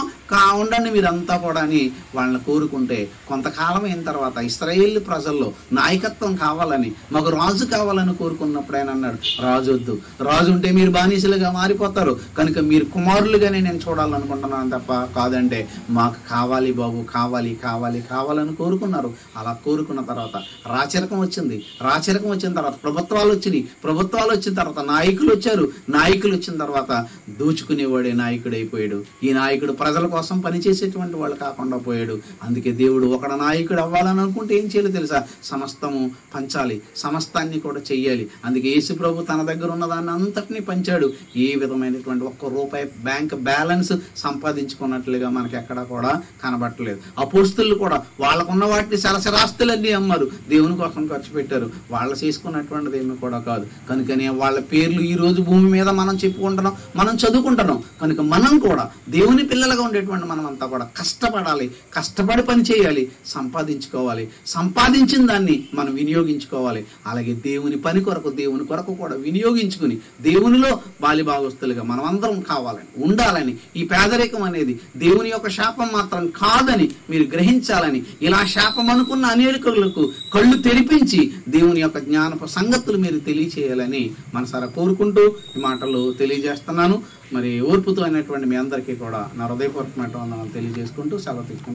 ఉండండి మీరంతా కూడా అని వాళ్ళని కోరుకుంటే, కొంతకాలం అయిన తర్వాత ఇశ్రాయేలు ప్రజల్లో నాయకత్వం కావాలని, మాకు రాజు కావాలని కోరుకున్నప్పుడు ఆయన అన్నాడు, రాజు వద్దు, రాజు ఉంటే మీరు బానిసలుగా మారిపోతారు, కనుక మీరు కుమారులుగానే నేను చూడాలనుకుంటున్నాను తప్ప కాదంటే మాకు కావాలి బాబు, కావాలి కావాలి కావాలని కోరుకున్నారు. అలా కోరుకున్న తర్వాత రాచరికం వచ్చింది. రాచరికం వచ్చిన తర్వాత ప్రభుత్వాలు వచ్చినాయి. ప్రభుత్వాలు వచ్చిన తర్వాత నాయకులు వచ్చారు. నాయకులు వచ్చిన తర్వాత దోచుకునేవాడే నాయకుడు అయిపోయాడు. ఈ నాయకుడు ప్రజల కోసం పనిచేసేటువంటి వాళ్ళు కాకుండా పోయాడు. అందుకే దేవుడు ఒకడ నాయకుడు అవ్వాలని అనుకుంటే ఏం చేయాలి తెలుసా? సమస్తము పంచాలి, సమస్తాన్ని కూడా చెయ్యాలి. అందుకే యేసు ప్రభు తన దగ్గర ఉన్న దాన్ని అంతటినీ పంచాడు. ఏ విధమైనటువంటి ₹1 బ్యాంక్ బ్యాలెన్స్ సంపాదించుకున్నట్లుగా మనకి ఎక్కడా కూడా కనబట్టలేదు. అపోస్తలులు కూడా వాళ్ళకున్న వాటిని సరసరాస్తులన్నీ అమ్మారు, దేవుని కోసం ఖర్చు పెట్టారు. వాళ్ళు చేసుకున్నటువంటిది ఏమి కూడా కాదు. కనుకనే వాళ్ళ పేర్లు ఈ రోజు భూమి మీద మనం చెప్పుకుంటున్నాం, మనం చదువుకుంటున్నాం. కనుక మనం కూడా దేవుని పిల్లలుగా ఉండేటువంటి మనం అంతా కూడా కష్టపడాలి, కష్టపడి పని చేయాలి, సంపాదించుకోవాలి. సంపాదించిన దాన్ని మనం వినియోగించుకోవాలి. అలాగే దేవుని పని కొరకు, దేవుని కొరకు కూడా వినియోగించుకుని దేవునిలో బాలిభాగస్తులుగా మనం అందరం కావాలని, ఉండాలని. ఈ పేదరికం అనేది దేవుని యొక్క శాపం మాత్రం కాదని మీరు గ్రహించాలని, ఇలా శాపం అనుకున్న అనేకులకు కళ్ళు తెరిపించి దేవుని యొక్క జ్ఞానపు సంగతులు మీరు తెలియచేయాలని మనసారా కోరుకుంటూ ఈ మాటలు తెలియజేస్తున్నాను. మరి ఓర్పుతో అయినటువంటి మీ అందరికీ కూడా నా హృదయపూర్వకమైన తెలియజేసుకుంటూ సెలవు తీసుకుంటాను.